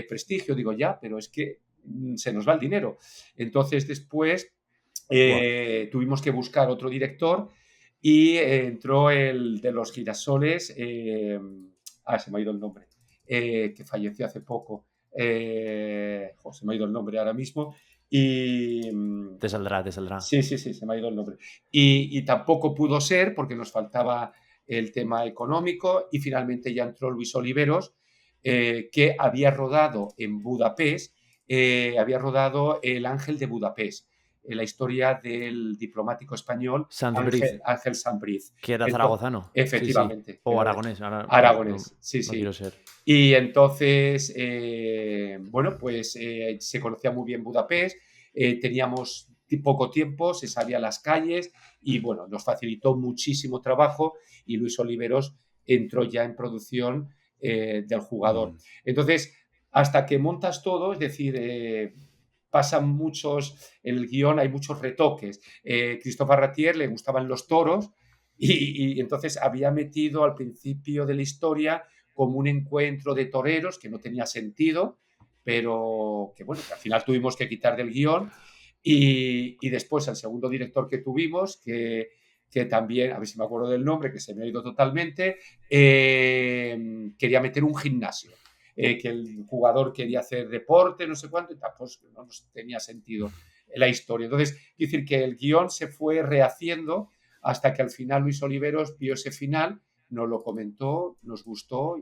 prestigio. Digo, ya, pero es que se nos va el dinero. Entonces, después tuvimos que buscar otro director y entró el de Los Girasoles, se me ha ido el nombre, que falleció hace poco. Se me ha ido el nombre ahora mismo. Y Te saldrá. Sí, se me ha ido el nombre. Y tampoco pudo ser porque nos faltaba el tema económico y finalmente ya entró Luis Oliveros, que había rodado en Budapest, había rodado El Ángel de Budapest, la historia del diplomático español Sanz-Briz, Ángel Sanz-Briz. que era zaragozano. Efectivamente. Sí. O aragonés. Ahora Aragonés, sí, no sí. quiero ser. Y entonces, bueno, pues se conocía muy bien Budapest, teníamos poco tiempo, se sabía las calles y bueno, nos facilitó muchísimo trabajo y Luis Oliveros entró ya en producción del jugador. Entonces, hasta que montas todo, es decir, pasan muchos, en el guión hay muchos retoques. Christophe Ratier le gustaban los toros y entonces había metido al principio de la historia como un encuentro de toreros que no tenía sentido, pero que bueno, que al final tuvimos que quitar del guión. Y después el segundo director que tuvimos, que también, a ver si me acuerdo del nombre, que se me ha ido totalmente, quería meter un gimnasio. Que el jugador quería hacer deporte, no sé cuánto, y pues no tenía sentido la historia. Entonces, quiero decir que el guión se fue rehaciendo hasta que al final Luis Oliveros vio ese final, nos lo comentó, nos gustó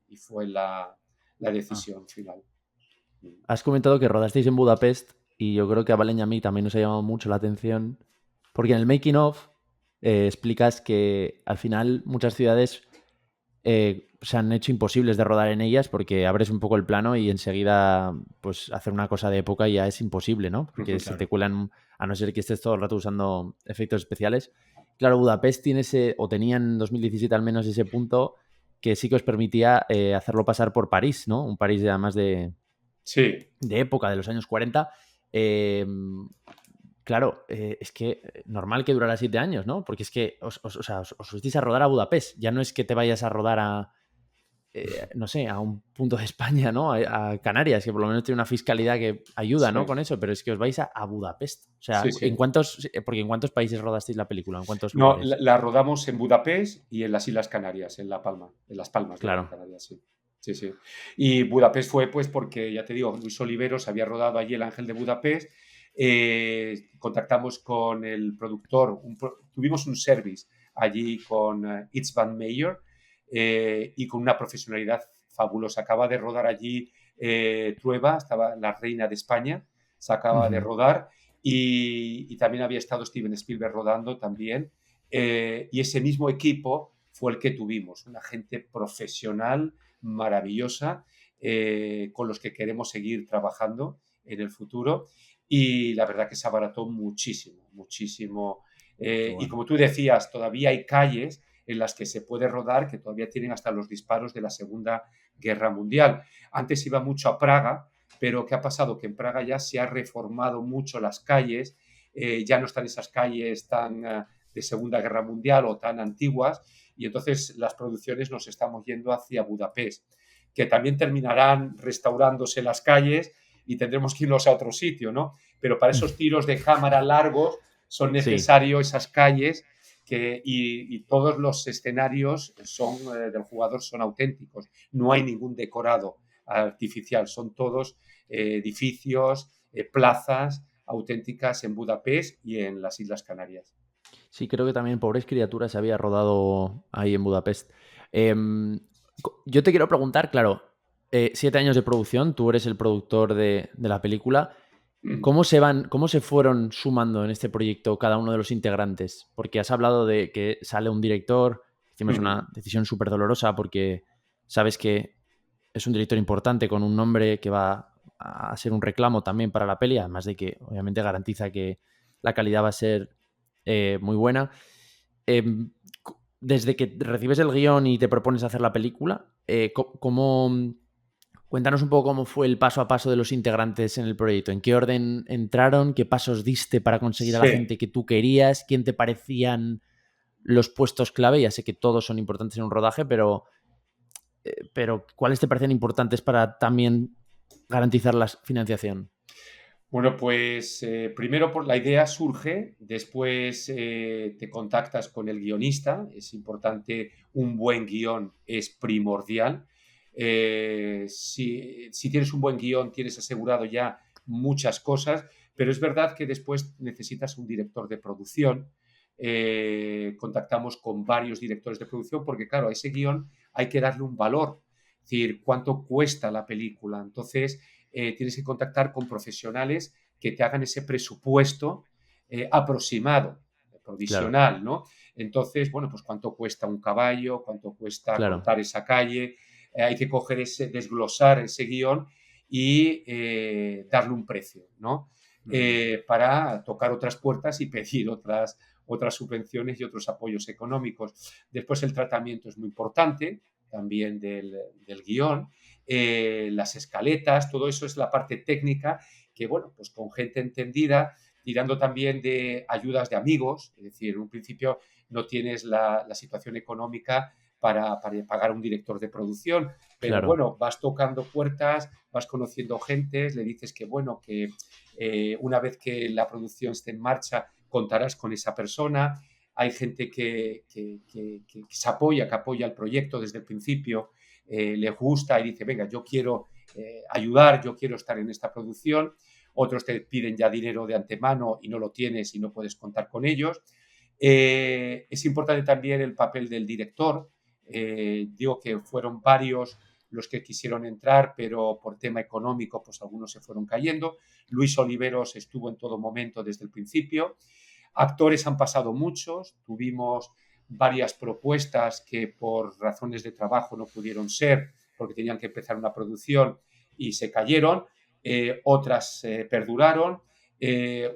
y fue la decisión final. Has comentado que rodasteis en Budapest y yo creo que a Valen y a mí también nos ha llamado mucho la atención porque en el making of explicas que al final muchas ciudades se han hecho imposibles de rodar en ellas porque abres un poco el plano y enseguida pues hacer una cosa de época ya es imposible, ¿no? Porque Claro. se te cuelan, a no ser que estés todo el rato usando efectos especiales. Claro, Budapest tiene tenía en 2017 al menos ese punto que sí que os permitía hacerlo pasar por París, ¿no? Un París además de época, de los años 40. Claro, es que normal que durara 7 años, ¿no? Porque es que os fuisteis a rodar a Budapest. Ya no es que te vayas a rodar a, no sé, a un punto de España, ¿no? A Canarias, que por lo menos tiene una fiscalidad que ayuda, ¿no? Con eso, pero es que os vais a Budapest. O sea, porque ¿en cuántos países rodasteis la película? ¿En cuántos lugares? No, la rodamos en Budapest y en las Islas Canarias, en Las Palmas. Claro. De Canarias, sí. Sí. Y Budapest fue pues porque, ya te digo, Luis Oliveros había rodado allí El Ángel de Budapest. Contactamos con el productor, tuvimos un service allí con Itzvan Meyer y con una profesionalidad fabulosa. Acaba de rodar allí Trueba, estaba La Reina de España, se acaba de rodar y también había estado Steven Spielberg rodando también y ese mismo equipo fue el que tuvimos, una gente profesional maravillosa con los que queremos seguir trabajando en el futuro. Y la verdad que se abarató muchísimo. Bueno. Y como tú decías, todavía hay calles en las que se puede rodar que todavía tienen hasta los disparos de la Segunda Guerra Mundial. Antes iba mucho a Praga, pero ¿qué ha pasado? Que en Praga ya se ha reformado mucho las calles, ya no están esas calles tan de Segunda Guerra Mundial o tan antiguas, y entonces las producciones nos estamos yendo hacia Budapest, que también terminarán restaurándose las calles y tendremos que irnos a otro sitio, ¿no? Pero para esos tiros de cámara largos son necesarios esas calles y todos los escenarios del jugador son auténticos. No hay ningún decorado artificial, son todos edificios, plazas auténticas en Budapest y en las Islas Canarias. Sí, creo que también Pobres Criaturas se había rodado ahí en Budapest. Yo te quiero preguntar, claro, 7 años de producción, tú eres el productor de la película. ¿Cómo se fueron sumando en este proyecto cada uno de los integrantes? Porque has hablado de que sale un director, encima es una decisión súper dolorosa porque sabes que es un director importante con un nombre que va a ser un reclamo también para la peli, además de que obviamente garantiza que la calidad va a ser muy buena. Desde que recibes el guión y te propones hacer la película, cuéntanos un poco cómo fue el paso a paso de los integrantes en el proyecto. ¿En qué orden entraron? ¿Qué pasos diste para conseguir a la gente que tú querías? ¿Quién te parecían los puestos clave? Ya sé que todos son importantes en un rodaje, pero ¿cuáles te parecen importantes para también garantizar la financiación? Bueno, pues primero la idea surge, después te contactas con el guionista, es importante, un buen guión es primordial. Si tienes un buen guión tienes asegurado ya muchas cosas, pero es verdad que después necesitas un director de producción contactamos con varios directores de producción porque, claro, a ese guión hay que darle un valor, es decir, cuánto cuesta la película. Entonces, tienes que contactar con profesionales que te hagan ese presupuesto aproximado, Claro, provisional, ¿no? Entonces, bueno, pues cuánto cuesta un caballo, cuánto cuesta claro, cortar esa calle, hay que coger desglosar ese guión y darle un precio, ¿no? Mm, Para tocar otras puertas y pedir otras subvenciones y otros apoyos económicos. Después el tratamiento es muy importante también del guión, las escaletas, todo eso es la parte técnica que, bueno, pues con gente entendida, tirando también de ayudas de amigos, es decir, en un principio no tienes la situación económica para pagar un director de producción, pero claro, bueno, vas tocando puertas, vas conociendo gente, le dices que bueno, que una vez que la producción esté en marcha contarás con esa persona. Hay gente que se apoya, que apoya el proyecto desde el principio, le gusta y dice, venga, yo quiero ayudar, yo quiero estar en esta producción. Otros te piden ya dinero de antemano y no lo tienes y no puedes contar con ellos. Es importante también el papel del director. Digo que fueron varios los que quisieron entrar, pero por tema económico, pues algunos se fueron cayendo. Luis Oliveros estuvo en todo momento desde el principio. Actores han pasado muchos, tuvimos varias propuestas que por razones de trabajo no pudieron ser porque tenían que empezar una producción y se cayeron, otras perduraron,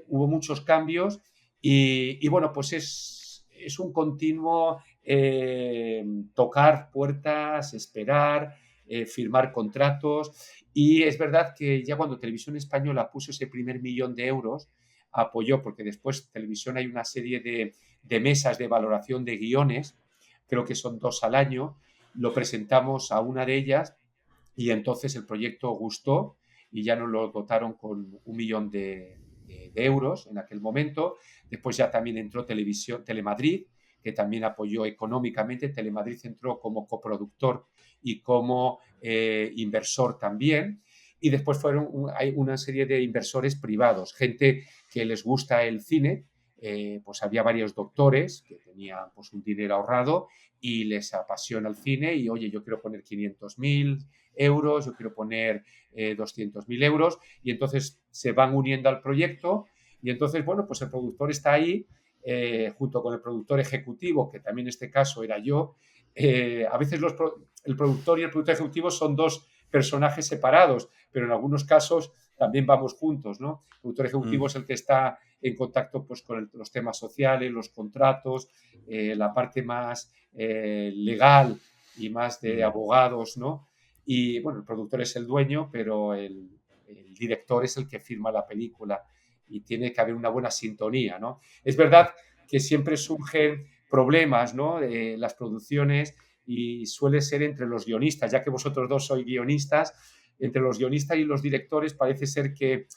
hubo muchos cambios y bueno, pues es un continuo tocar puertas, esperar, firmar contratos y es verdad que ya cuando Televisión Española puso ese primer 1.000.000 de euros, apoyó, porque después Televisión hay una serie de mesas de valoración de guiones, creo que son 2 al año, lo presentamos a una de ellas y entonces el proyecto gustó y ya nos lo dotaron con 1.000.000 de euros en aquel momento. Después ya también entró Telemadrid, que también apoyó económicamente. Telemadrid entró como coproductor y como inversor también. Y después hay una serie de inversores privados, gente que les gusta el cine, pues había varios doctores que tenían pues un dinero ahorrado y les apasiona el cine y oye, yo quiero poner 500.000 euros, yo quiero poner 200.000 euros y entonces se van uniendo al proyecto y entonces, bueno, pues el productor está ahí junto con el productor ejecutivo, que también en este caso era yo. A veces el productor y el productor ejecutivo son dos personajes separados, pero en algunos casos también vamos juntos, ¿no? El productor ejecutivo mm, es el que está en contacto pues, con los temas sociales, los contratos, la parte más legal y más de mm. abogados, ¿no? Y bueno, el productor es el dueño, pero el director es el que firma la película y tiene que haber una buena sintonía, ¿no? Es verdad que siempre surgen problemas, ¿no? Las producciones y suele ser entre los guionistas, ya que vosotros dos sois guionistas, entre los guionistas y los directores parece ser que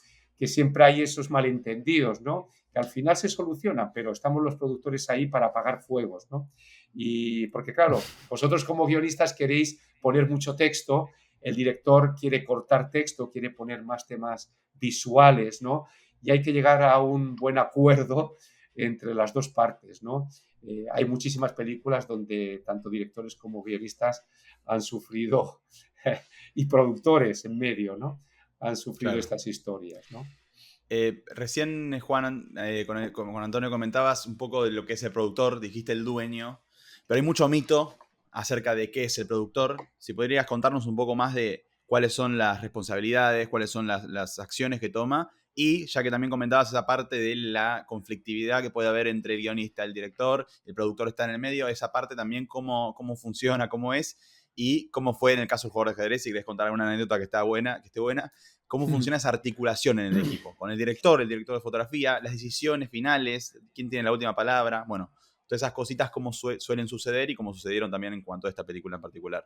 siempre hay esos malentendidos, ¿no? Que al final se solucionan, pero estamos los productores ahí para apagar fuegos, ¿no? Y porque claro, vosotros como guionistas queréis poner mucho texto, el director quiere cortar texto, quiere poner más temas visuales, ¿no? Y hay que llegar a un buen acuerdo entre las dos partes, ¿no? Hay muchísimas películas donde tanto directores como guionistas han sufrido y productores en medio, ¿no? Han sufrido Claro. estas historias, ¿no? Recién, Juan, con Antonio comentabas un poco de lo que es el productor, dijiste el dueño, pero hay mucho mito acerca de qué es el productor. Si podrías contarnos un poco más de cuáles son las responsabilidades, cuáles son las acciones que toma, y ya que también comentabas esa parte de la conflictividad que puede haber entre el guionista, el director, el productor está en el medio, esa parte también cómo funciona, cómo es, y cómo fue en el caso del jugador de ajedrez, si querés contar alguna anécdota que esté buena, cómo funciona esa articulación en el equipo, con el director de fotografía, las decisiones finales, quién tiene la última palabra, bueno, todas esas cositas cómo suelen suceder y cómo sucedieron también en cuanto a esta película en particular.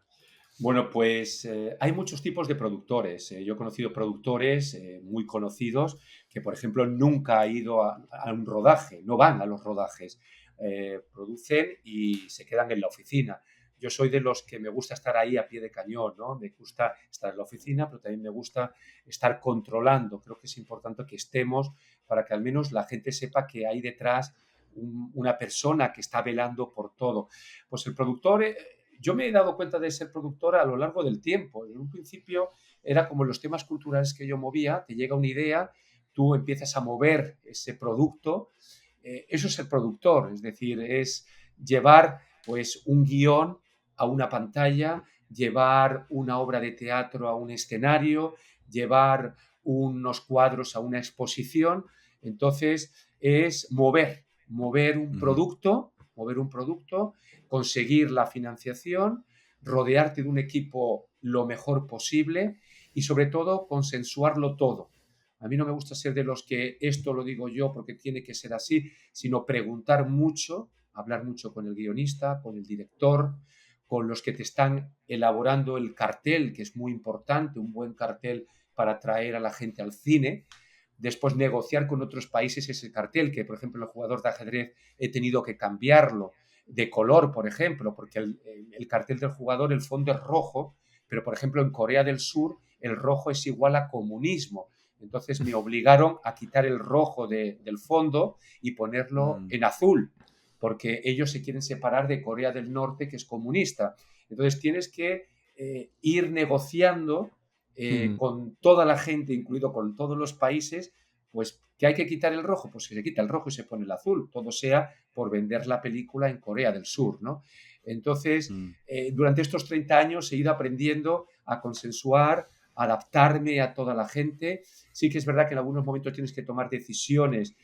Bueno, pues hay muchos tipos de productores. Yo he conocido productores muy conocidos que, por ejemplo, nunca han ido a un rodaje, no van a los rodajes. Producen y se quedan en la oficina. Yo soy de los que me gusta estar ahí a pie de cañón, ¿no? Me gusta estar en la oficina, pero también me gusta estar controlando. Creo que es importante que estemos para que al menos la gente sepa que hay detrás una persona que está velando por todo. Pues el productor, yo me he dado cuenta de ser productor a lo largo del tiempo. En un principio era como los temas culturales que yo movía, te llega una idea, tú empiezas a mover ese producto. Eso es el productor, es decir, es llevar pues un guión a una pantalla, llevar una obra de teatro a un escenario, llevar unos cuadros a una exposición. Entonces es mover un producto, conseguir la financiación, rodearte de un equipo lo mejor posible y sobre todo consensuarlo todo. A mí no me gusta ser de los que esto lo digo yo porque tiene que ser así, sino preguntar mucho, hablar mucho con el guionista, con el director, con los que te están elaborando el cartel, que es muy importante, un buen cartel para atraer a la gente al cine. Después negociar con otros países ese cartel, que por ejemplo el jugador de ajedrez he tenido que cambiarlo de color, por ejemplo, porque el cartel del jugador, el fondo es rojo, pero por ejemplo en Corea del Sur el rojo es igual a comunismo. Entonces me obligaron a quitar el rojo del fondo y ponerlo en azul, porque ellos se quieren separar de Corea del Norte, que es comunista. Entonces tienes que ir negociando con toda la gente, incluido con todos los países, pues que hay que quitar el rojo, pues se quita el rojo y se pone el azul, todo sea por vender la película en Corea del Sur, ¿no? Entonces, durante estos 30 años he ido aprendiendo a consensuar, adaptarme a toda la gente. Sí que es verdad que en algunos momentos tienes que tomar decisiones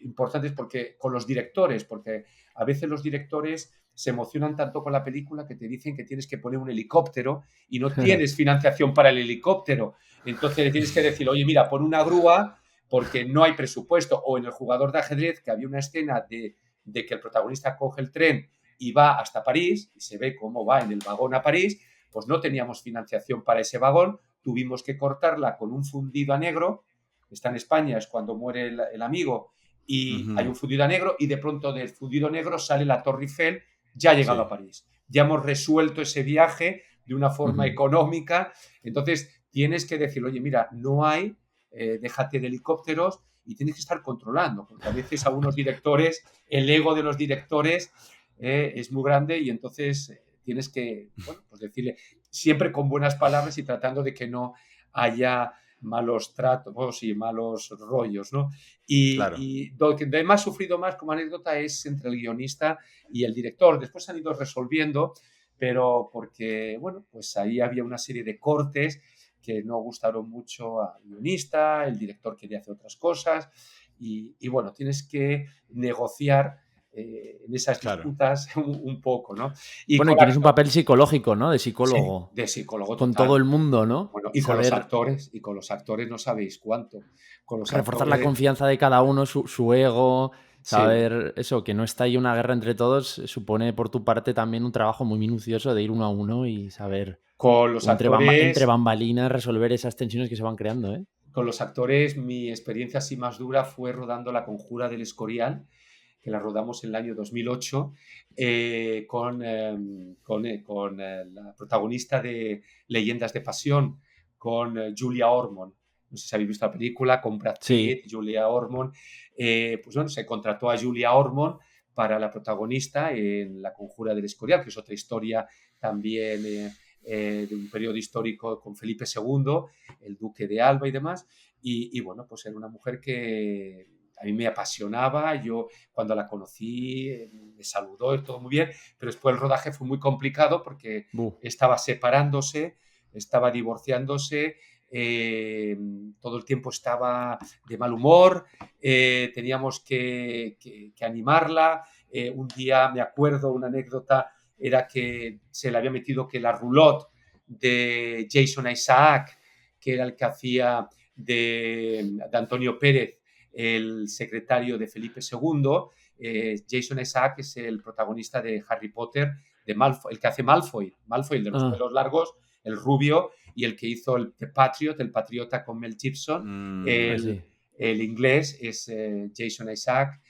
importantes con los directores, porque a veces los directores se emocionan tanto con la película que te dicen que tienes que poner un helicóptero y no tienes financiación para el helicóptero. Entonces le tienes que decir, oye, mira, pon una grúa porque no hay presupuesto. O en el jugador de ajedrez, que había una escena de que el protagonista coge el tren y va hasta París, y se ve cómo va en el vagón a París, pues no teníamos financiación para ese vagón, tuvimos que cortarla con un fundido a negro. Está en España, es cuando muere el amigo, y hay un fundido a negro, y de pronto del fundido negro sale la Torre Eiffel, ya ha llegado a París. Ya hemos resuelto ese viaje de una forma económica. Entonces tienes que decir, oye, mira, no hay, déjate de helicópteros, y tienes que estar controlando, porque a veces a unos directores, el ego de los directores es muy grande, y entonces tienes que, bueno, pues decirle siempre con buenas palabras y tratando de que no haya malos tratos y malos rollos, ¿no? Y donde he sufrido más como anécdota es entre el guionista y el director. Después han ido resolviendo, pero porque, bueno, pues ahí había una serie de cortes que no gustaron mucho al guionista, el director quería hacer otras cosas, y bueno, tienes que negociar en esas disputas un poco, ¿no? Y tienes un papel psicológico, ¿no? De psicólogo. Sí, de psicólogo con total. todo el mundo, ¿no? Bueno, y con los actores no sabéis cuánto. Con los reforzar actores, la confianza de cada uno, su ego, saber eso, que no está ahí una guerra entre todos, supone por tu parte también un trabajo muy minucioso de ir uno a uno y saber con los actores, entre bambalinas resolver esas tensiones que se van creando, ¿eh? Con los actores, mi experiencia así más dura fue rodando La Conjura del Escorial, que la rodamos en el año 2008, con la protagonista de Leyendas de Pasión, con Julia Ormond. No sé si habéis visto la película, con Brad Pitt, Julia Ormond. Pues bueno, se contrató a Julia Ormond para la protagonista en La Conjura del Escorial, que es otra historia también de un periodo histórico con Felipe II, el duque de Alba y demás. Y bueno, pues era una mujer que a mí me apasionaba. Yo cuando la conocí me saludó, todo muy bien, pero después el rodaje fue muy complicado porque estaba separándose, estaba divorciándose, todo el tiempo estaba de mal humor, teníamos que animarla. Un día me acuerdo, una anécdota era que se le había metido que la roulotte de Jason Isaac, que era el que hacía de Antonio Pérez, el secretario de Felipe II. Jason Isaac es el protagonista de Harry Potter, de Malfoy, el que hace Malfoy, el de los pelos largos, el rubio, y el que hizo el Patriot, el patriota con Mel Gibson. El inglés es Jason Isaac.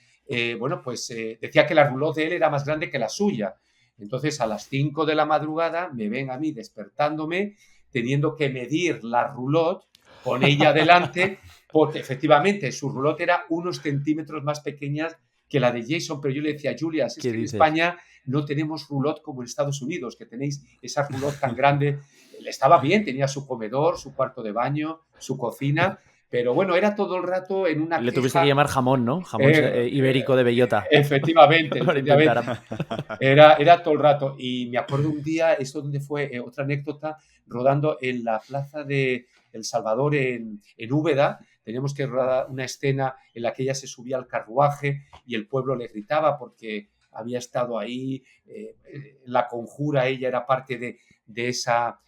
Bueno, pues decía que la roulotte de él era más grande que la suya. Entonces a las 5 de la madrugada me ven a mí despertándome, teniendo que medir la roulotte con ella delante, porque efectivamente su roulotte era unos centímetros más pequeña que la de Jason, pero yo le decía, Julia, es ¿Qué que en dices? España no tenemos roulotte como en Estados Unidos, que tenéis esa roulotte tan grande. Le estaba bien, tenía su comedor, su cuarto de baño, su cocina, pero bueno, era todo el rato en una Le tuviste que queja. llamar jamón, ¿no? Jamón eh, ibérico de bellota. Efectivamente, Para efectivamente. intentar. Era todo el rato. Y me acuerdo un día, esto donde fue otra anécdota, rodando en la plaza de El Salvador en Úbeda. Teníamos que rodar una escena en la que ella se subía al carruaje y el pueblo le gritaba porque había estado ahí. La conjura, ella era parte de esa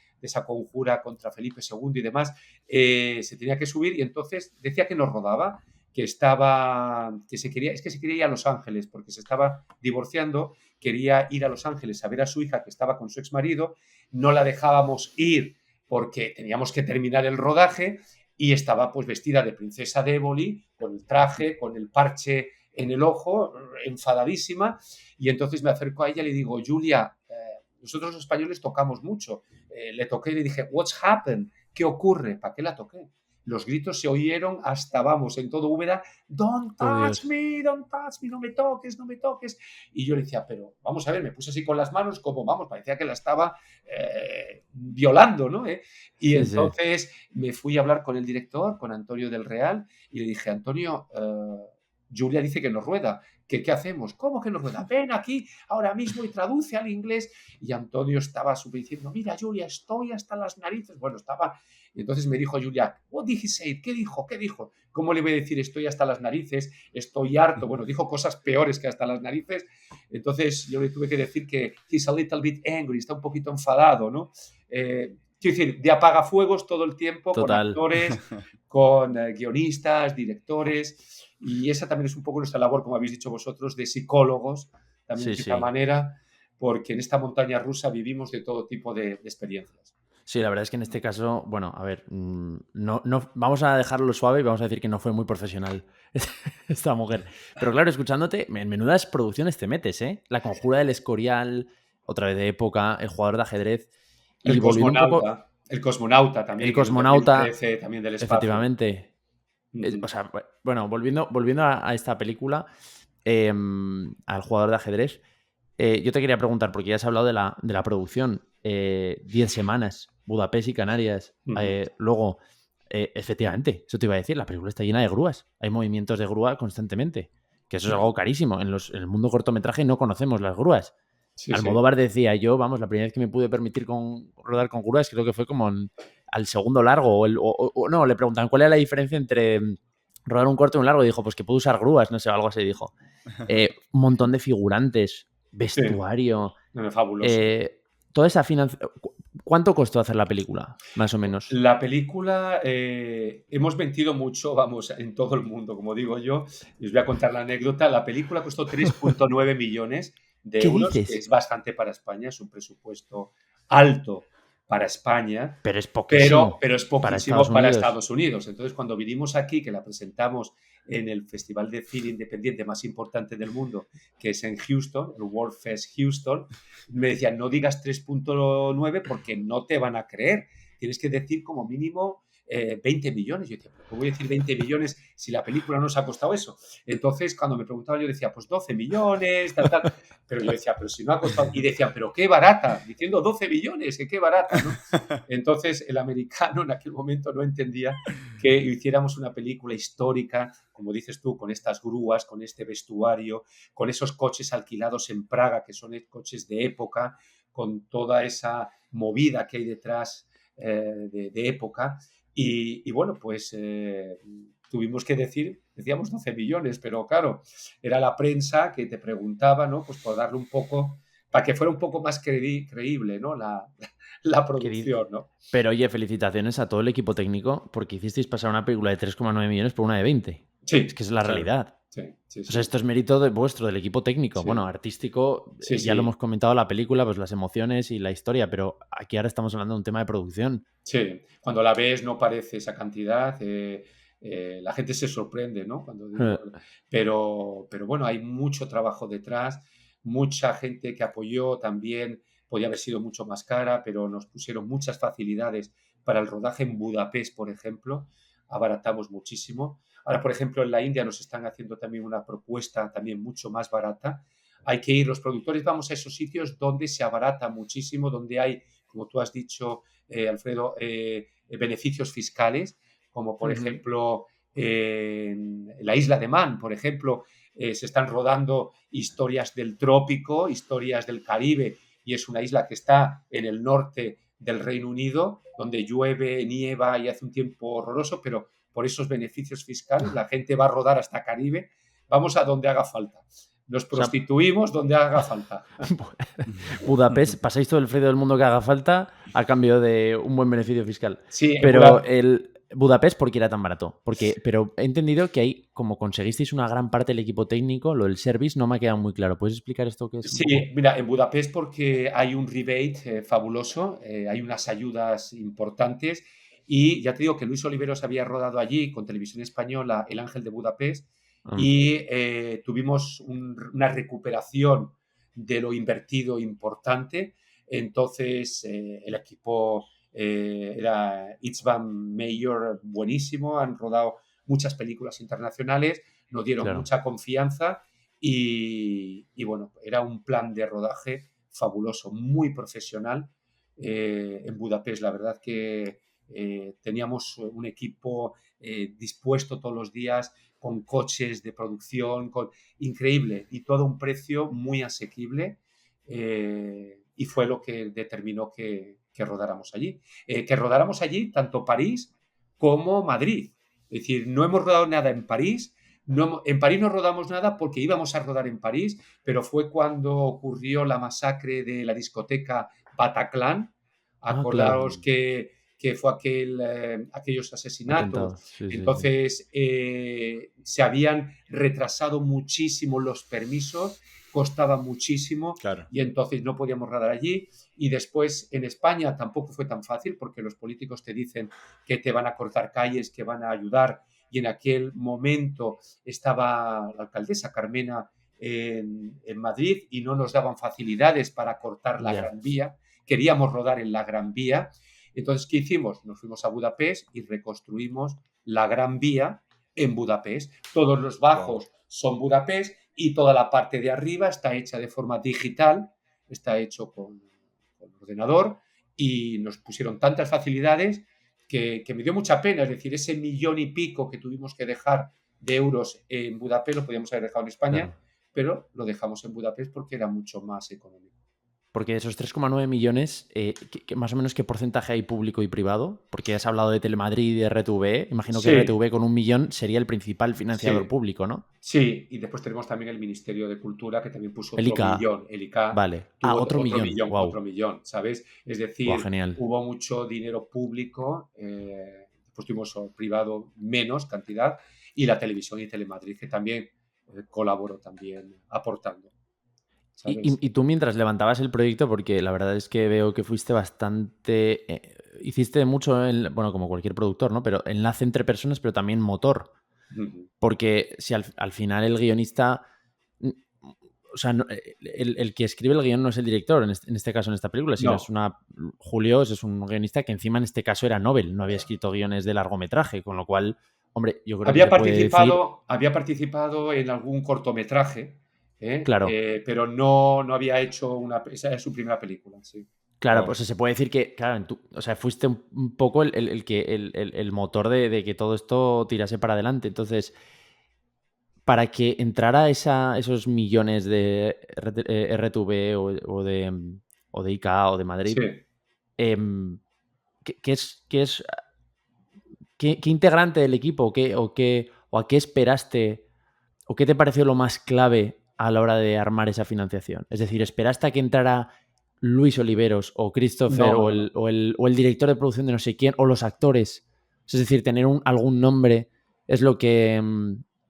conjura contra Felipe II y demás. Se tenía que subir y entonces decía que no rodaba, se quería ir a Los Ángeles porque se estaba divorciando, quería ir a Los Ángeles a ver a su hija que estaba con su exmarido, no la dejábamos ir porque teníamos que terminar el rodaje y estaba pues vestida de princesa de Éboli, con el traje, con el parche en el ojo, enfadadísima, y entonces me acerco a ella y le digo, Julia, nosotros los españoles tocamos mucho. Le toqué y le dije, what's happened? ¿Qué ocurre? ¿Para qué la toqué? Los gritos se oyeron hasta, vamos, en todo Úbeda, don't Oh, touch Dios. me, don't touch me, no me toques, no me toques. Y yo le decía, pero vamos a ver, me puse así con las manos, como, vamos, parecía que la estaba violando, ¿no? Y Sí, sí. entonces me fui a hablar con el director, con Antonio del Real, y le dije, Antonio, Julia dice que no rueda, ¿qué hacemos? ¿Cómo que no rueda? Ven aquí ahora mismo y traduce al inglés. Y Antonio estaba súper diciendo, mira, Julia, estoy hasta las narices. Bueno, estaba. Y entonces me dijo Julia, what did he say? ¿Qué dijo? ¿Qué dijo? ¿Cómo le voy a decir estoy hasta las narices? Estoy harto. Bueno, dijo cosas peores que hasta las narices. Entonces yo le tuve que decir que he's a little bit angry, está un poquito enfadado, ¿no? Quiero decir, de apagafuegos todo el tiempo con Total. actores, con guionistas, directores. Y esa también es un poco nuestra labor, como habéis dicho vosotros, de psicólogos, también de Sí, cierta sí. manera, porque en esta montaña rusa vivimos de todo tipo de experiencias. Sí, la verdad es que en este caso, bueno, a ver, no, vamos a dejarlo suave y vamos a decir que no fue muy profesional esta mujer. Pero claro, escuchándote, en menudas producciones te metes, ¿eh? La Conjura del Escorial, otra vez de época, El Jugador de Ajedrez. Y volviendo un poco, El cosmonauta también, El que en el Cosmonauta, 2013 también del espacio. efectivamente. O Uh-huh. sea, bueno, volviendo a esta película, al Jugador de Ajedrez, yo te quería preguntar, porque ya has hablado de la producción. 10 semanas, Budapest y Canarias. Uh-huh. Luego, efectivamente, eso te iba a decir, la película está llena de grúas. Hay movimientos de grúa constantemente, que eso es algo carísimo. En el mundo cortometraje no conocemos las grúas. Sí, sí. Almodóvar decía, yo, vamos, la primera vez que me pude permitir rodar con grúas creo que fue como al segundo largo. O no, le preguntan cuál era la diferencia entre rodar un corto y un largo. Y dijo, pues que puedo usar grúas, no sé, algo así dijo. Un montón de figurantes, Sí, vestuario, no, fabuloso. toda esa financiación. ¿Cuánto costó hacer la película, más o menos? La película, hemos mentido mucho, vamos, en todo el mundo, como digo yo. Y os voy a contar la anécdota. La película costó 3,9 millones de ¿Qué euros, que dices? es bastante para España, es un presupuesto alto para España, Pero es pero poquísimo es para Estados poquísimo para Unidos. Estados Unidos. Entonces, cuando vinimos aquí, que la presentamos en el festival de cine independiente más importante del mundo, que es en Houston, el World Fest Houston, me decían, no digas 3,9 porque no te van a creer. Tienes que decir como mínimo 20 millones. Yo decía, ¿pero cómo voy a decir 20 millones si la película nos ha costado eso? Entonces, cuando me preguntaban, yo decía, pues 12 millones, tal, tal. Pero yo decía, pero si no ha costado. Y decían, pero qué barata, diciendo 12 millones, que qué barata, ¿no? Entonces, el americano en aquel momento no entendía que hiciéramos una película histórica, como dices tú, con estas grúas, con este vestuario, con esos coches alquilados en Praga, que son coches de época, con toda esa movida que hay detrás de época. Y bueno, pues tuvimos que decíamos 12 millones, pero claro, era la prensa que te preguntaba, ¿no? Pues por darle un poco, para que fuera un poco más creíble, ¿no? La producción, ¿no? Pero oye, felicitaciones a todo el equipo técnico porque hicisteis pasar una película de 3,9 millones por una de 20. Es Sí, que es la claro. realidad. Sí, sí, O sí. sea, esto es mérito vuestro, del equipo técnico. Sí. Bueno, artístico, Sí, ya lo sí. hemos comentado la película, pues las emociones y la historia, pero aquí ahora estamos hablando de un tema de producción. Sí, cuando la ves no parece esa cantidad. La gente se sorprende, ¿no? Pero bueno, hay mucho trabajo detrás, mucha gente que apoyó también. Podía haber sido mucho más cara, pero nos pusieron muchas facilidades para el rodaje en Budapest, por ejemplo. abaratamos muchísimo. Ahora, por ejemplo, en la India nos están haciendo también una propuesta también mucho más barata. Hay que ir, los productores vamos a esos sitios donde se abarata muchísimo, donde hay, como tú has dicho, Alfredo, beneficios fiscales, como por ejemplo en la isla de Man, por ejemplo, se están rodando historias del trópico, historias del Caribe, y es una isla que está en el norte del Reino Unido, donde llueve, nieva y hace un tiempo horroroso, pero por esos beneficios fiscales la gente va a rodar hasta Caribe, vamos a donde haga falta. Nos prostituimos donde haga falta. Budapest, pasáis todo el frío del mundo que haga falta a cambio de un buen beneficio fiscal. Sí, pero el Budapest, ¿por qué era tan barato? Pero he entendido que ahí, como conseguisteis una gran parte del equipo técnico, lo del service no me ha quedado muy claro. ¿Puedes explicar esto qué es? Sí, mira, en Budapest porque hay un rebate fabuloso, hay unas ayudas importantes y ya te digo que Luis Oliveros había rodado allí con Televisión Española El Ángel de Budapest y tuvimos una recuperación de lo invertido importante. Entonces el equipo era Itzvan Mayor buenísimo, han rodado muchas películas internacionales, nos dieron mucha confianza. Y bueno, era un plan de rodaje fabuloso, muy profesional en Budapest. La verdad que teníamos un equipo dispuesto todos los días con coches de producción, increíble y todo a un precio muy asequible y fue lo que determinó que rodáramos allí. Que rodáramos allí tanto París como Madrid. Es decir, no hemos rodado nada en París. No, en París no rodamos nada porque íbamos a rodar en París, pero fue cuando ocurrió la masacre de la discoteca Bataclan. Acordaos que fue aquellos asesinatos. Sí, entonces se habían retrasado muchísimo los permisos, costaba muchísimo y entonces no podíamos rodar allí. Y después en España tampoco fue tan fácil porque los políticos te dicen que te van a cortar calles, que van a ayudar. Y en aquel momento estaba la alcaldesa Carmena en Madrid y no nos daban facilidades para cortar la Gran Vía. Queríamos rodar en la Gran Vía. Entonces, ¿qué hicimos? Nos fuimos a Budapest y reconstruimos la Gran Vía en Budapest. Todos los bajos son Budapest y toda la parte de arriba está hecha de forma digital, está hecho con ordenador y nos pusieron tantas facilidades que me dio mucha pena. Es decir, ese 1,5 millones que tuvimos que dejar de euros en Budapest lo podíamos haber dejado en España, pero lo dejamos en Budapest porque era mucho más económico. Porque de esos 3,9 millones, más o menos qué porcentaje hay público y privado, porque has hablado de Telemadrid y de RTV, imagino que RTV con 1 millón sería el principal financiador público, ¿no? Sí, y después tenemos también el Ministerio de Cultura que también puso el otro millón. El ICA vale. tuvo otro millón. Wow. Otro millón, ¿sabes? Es decir, hubo mucho dinero público, después tuvimos privado menos cantidad, y la televisión y Telemadrid que también colaboró también aportando. Y tú mientras levantabas el proyecto, porque la verdad es que veo que fuiste bastante... hiciste mucho, bueno, como cualquier productor, ¿no? Pero enlace entre personas, pero también motor. Porque si al final el guionista... O sea, no, el que escribe el guión no es el director, en este caso, en esta película, sino es Julio es un guionista que encima en este caso era Nobel, no había escrito guiones de largometraje, con lo cual, hombre, yo creo había participado en algún cortometraje, claro. pero no había hecho esa es su primera película, sí. Claro, pues se puede decir que, claro, o sea, fuiste un poco el motor de que todo esto tirase para adelante. Entonces, para que entrara esos millones de RTV o de ICA o de Madrid, ¿qué integrante del equipo o a qué esperaste o qué te pareció lo más clave a la hora de armar esa financiación? Es decir, ¿esperaste a que entrara Luis Oliveros o Christopher o el director de producción de no sé quién o los actores? Es decir, tener algún nombre es lo que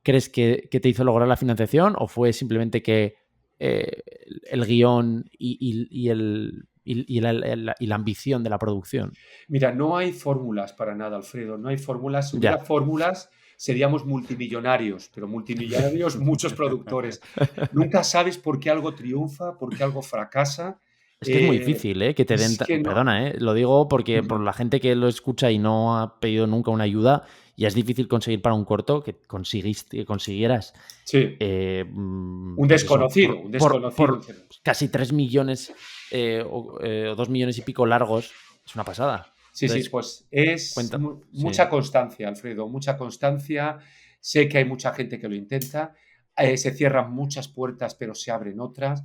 crees que te hizo lograr la financiación, o fue simplemente que el guión y la ambición de la producción? Mira, no hay fórmulas para nada, Alfredo, no hay fórmulas. Si hubiera fórmulas, seríamos multimillonarios, pero multimillonarios muchos productores. Nunca sabes por qué algo triunfa, por qué algo fracasa. Es que es muy difícil, que te den... Perdona, lo digo porque por la gente que lo escucha y no ha pedido nunca una ayuda, ya es difícil conseguir para un corto que consiguieras Sí, un un desconocido, un desconocido. Casi 3 millones o 2 millones y pico largos. Es una pasada. Sí, sí, Entonces, pues es cuenta. mucha Sí, constancia, Alfredo, mucha constancia. Sé que hay mucha gente que lo intenta, se cierran muchas puertas, pero se abren otras.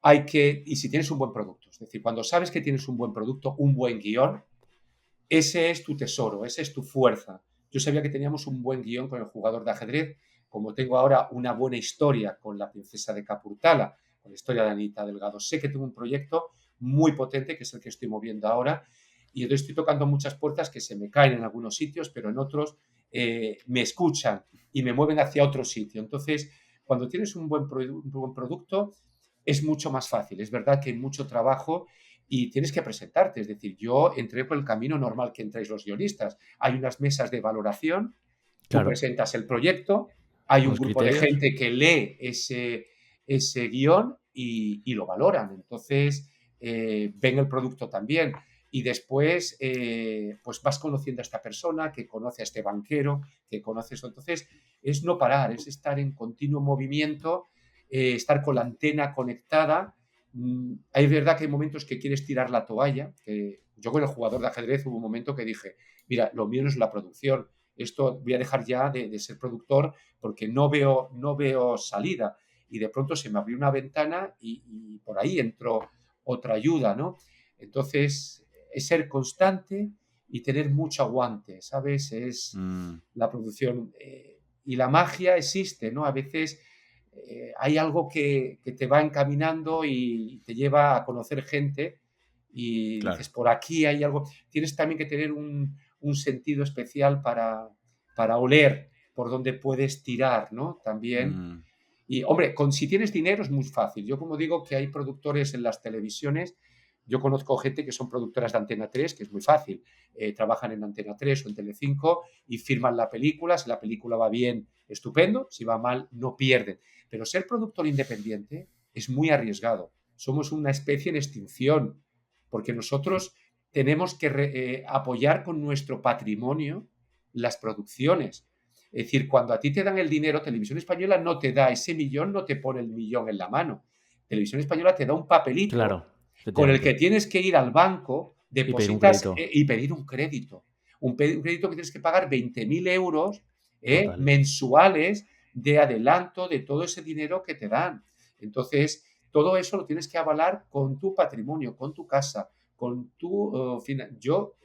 Y si tienes un buen producto, es decir, cuando sabes que tienes un buen producto, un buen guión, ese es tu tesoro, esa es tu fuerza. Yo sabía que teníamos un buen guión con el jugador de ajedrez, como tengo ahora una buena historia con la princesa de Capurtala, con la historia de Anita Delgado. Sé que tengo un proyecto muy potente, que es el que estoy moviendo ahora, y entonces estoy tocando muchas puertas que se me caen en algunos sitios, pero en otros me escuchan y me mueven hacia otro sitio. Entonces, cuando tienes un buen producto, es mucho más fácil. Es verdad que hay mucho trabajo y tienes que presentarte. Es decir, yo entré por el camino normal que entráis los guionistas. Hay unas mesas de valoración, tú claro. presentas el proyecto, hay un Unos grupo de criterios. gente que lee ese guión y lo valoran. Entonces, ven el producto también. Y después, pues vas conociendo a esta persona, que conoce a este banquero, que conoce esto. Entonces, es no parar, es estar en continuo movimiento, estar con la antena conectada. Es verdad que hay momentos que quieres tirar la toalla. Yo con el jugador de ajedrez hubo un momento que dije, mira, lo mío no es la producción, esto voy a dejar ya de ser productor porque no veo salida. Y de pronto se me abrió una ventana y por ahí entró otra ayuda, ¿no? Entonces, es ser constante y tener mucho aguante, ¿sabes? Es la producción. Y la magia existe, ¿no? A veces hay algo que te va encaminando y te lleva a conocer gente y Claro. dices, por aquí hay algo. Tienes también que tener un sentido especial para oler por donde puedes tirar, ¿no? También. Y, hombre, si tienes dinero es muy fácil. Yo, como digo, que hay productores en las televisiones. Yo conozco gente que son productoras de Antena 3, que es muy fácil. Trabajan en Antena 3 o en Telecinco y firman la película. Si la película va bien, estupendo. Si va mal, no pierden. Pero ser productor independiente es muy arriesgado. Somos una especie en extinción, porque nosotros tenemos que apoyar con nuestro patrimonio las producciones. Es decir, cuando a ti te dan el dinero, Televisión Española no te da ese millón, no te pone el millón en la mano. Televisión Española te da un papelito Claro, con el que efectivamente. tienes que ir al banco, Y pedir un depositas crédito. y pedir un crédito. Un crédito que tienes que pagar 20.000 euros Total. mensuales de adelanto de todo ese dinero que te dan. Entonces, todo eso lo tienes que avalar con tu patrimonio, con tu casa, con tu... Yo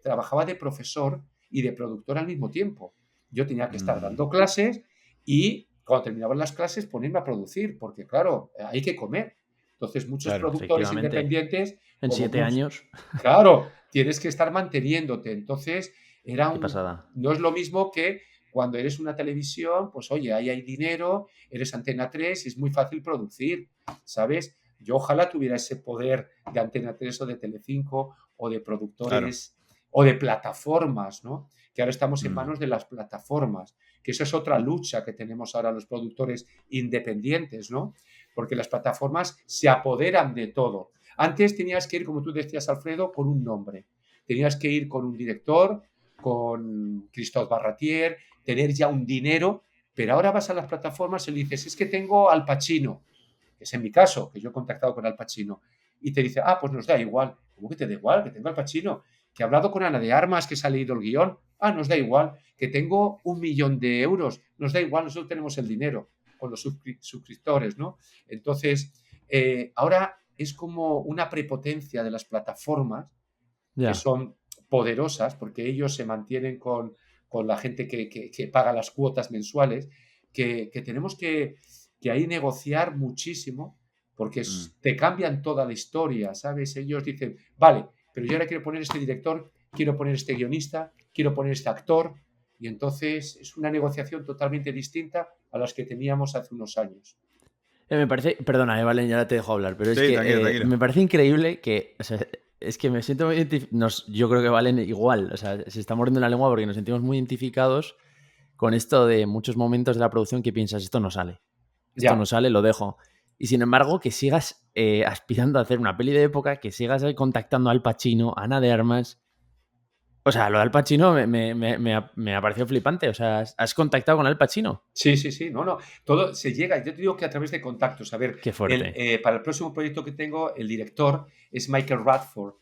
trabajaba de profesor y de productor al mismo tiempo. Yo tenía que estar dando clases y cuando terminaban las clases ponerme a producir, porque claro, hay que comer. Entonces, muchos Claro. productores Efectivamente. independientes, En como 7 muchos, años. claro, tienes que estar manteniéndote. Entonces, Qué pasada. no es lo mismo que cuando eres una televisión, pues oye, ahí hay dinero, eres Antena 3 y es muy fácil producir, ¿sabes? Yo ojalá tuviera ese poder de Antena 3 o de Telecinco o de Claro. productores o de plataformas, ¿no? Que ahora estamos en manos de las plataformas, que eso es otra lucha que tenemos ahora los productores independientes, ¿no? Porque las plataformas se apoderan de todo. Antes tenías que ir, como tú decías, Alfredo, con un nombre. Tenías que ir con un director, con Christophe Barratier, tener ya un dinero, pero ahora vas a las plataformas y le dices, es que tengo Al Pacino, que es en mi caso, que yo he contactado con Al Pacino, y te dice, pues nos da igual. ¿Cómo que te da igual? Que tengo Al Pacino. Que he hablado con Ana de Armas, que se ha leído el guión. Nos da igual. Que tengo 1.000.000 de euros. Nos da igual, nosotros tenemos el dinero con los suscriptores, ¿no? Entonces, ahora es como una prepotencia de las plataformas que Ya. son poderosas porque ellos se mantienen con la gente que paga las cuotas mensuales, que tenemos que ahí negociar muchísimo porque te cambian toda la historia, ¿sabes? Ellos dicen, vale, pero yo ahora quiero poner este director, quiero poner este guionista, quiero poner este actor, y entonces es una negociación totalmente distinta a las que teníamos hace unos años. Me parece, perdona, Valen, ya te dejo hablar, pero es Sí, que tranquilo. me parece increíble que, o sea, es que me siento muy yo creo que Valen igual, o sea, se está mordiendo la lengua porque nos sentimos muy identificados con esto de muchos momentos de la producción que piensas, esto no Ya, sale, lo dejo. Y sin embargo, que sigas aspirando a hacer una peli de época, que sigas ahí contactando a Al Pacino, a Ana de Armas, O sea, lo de Al Pacino me ha parecido flipante. O sea, ¿has contactado con Al Pacino? Sí, sí, sí, no, todo se llega, yo te digo que a través de contactos. A ver, Qué fuerte. para el próximo proyecto que tengo, el director es Michael Radford.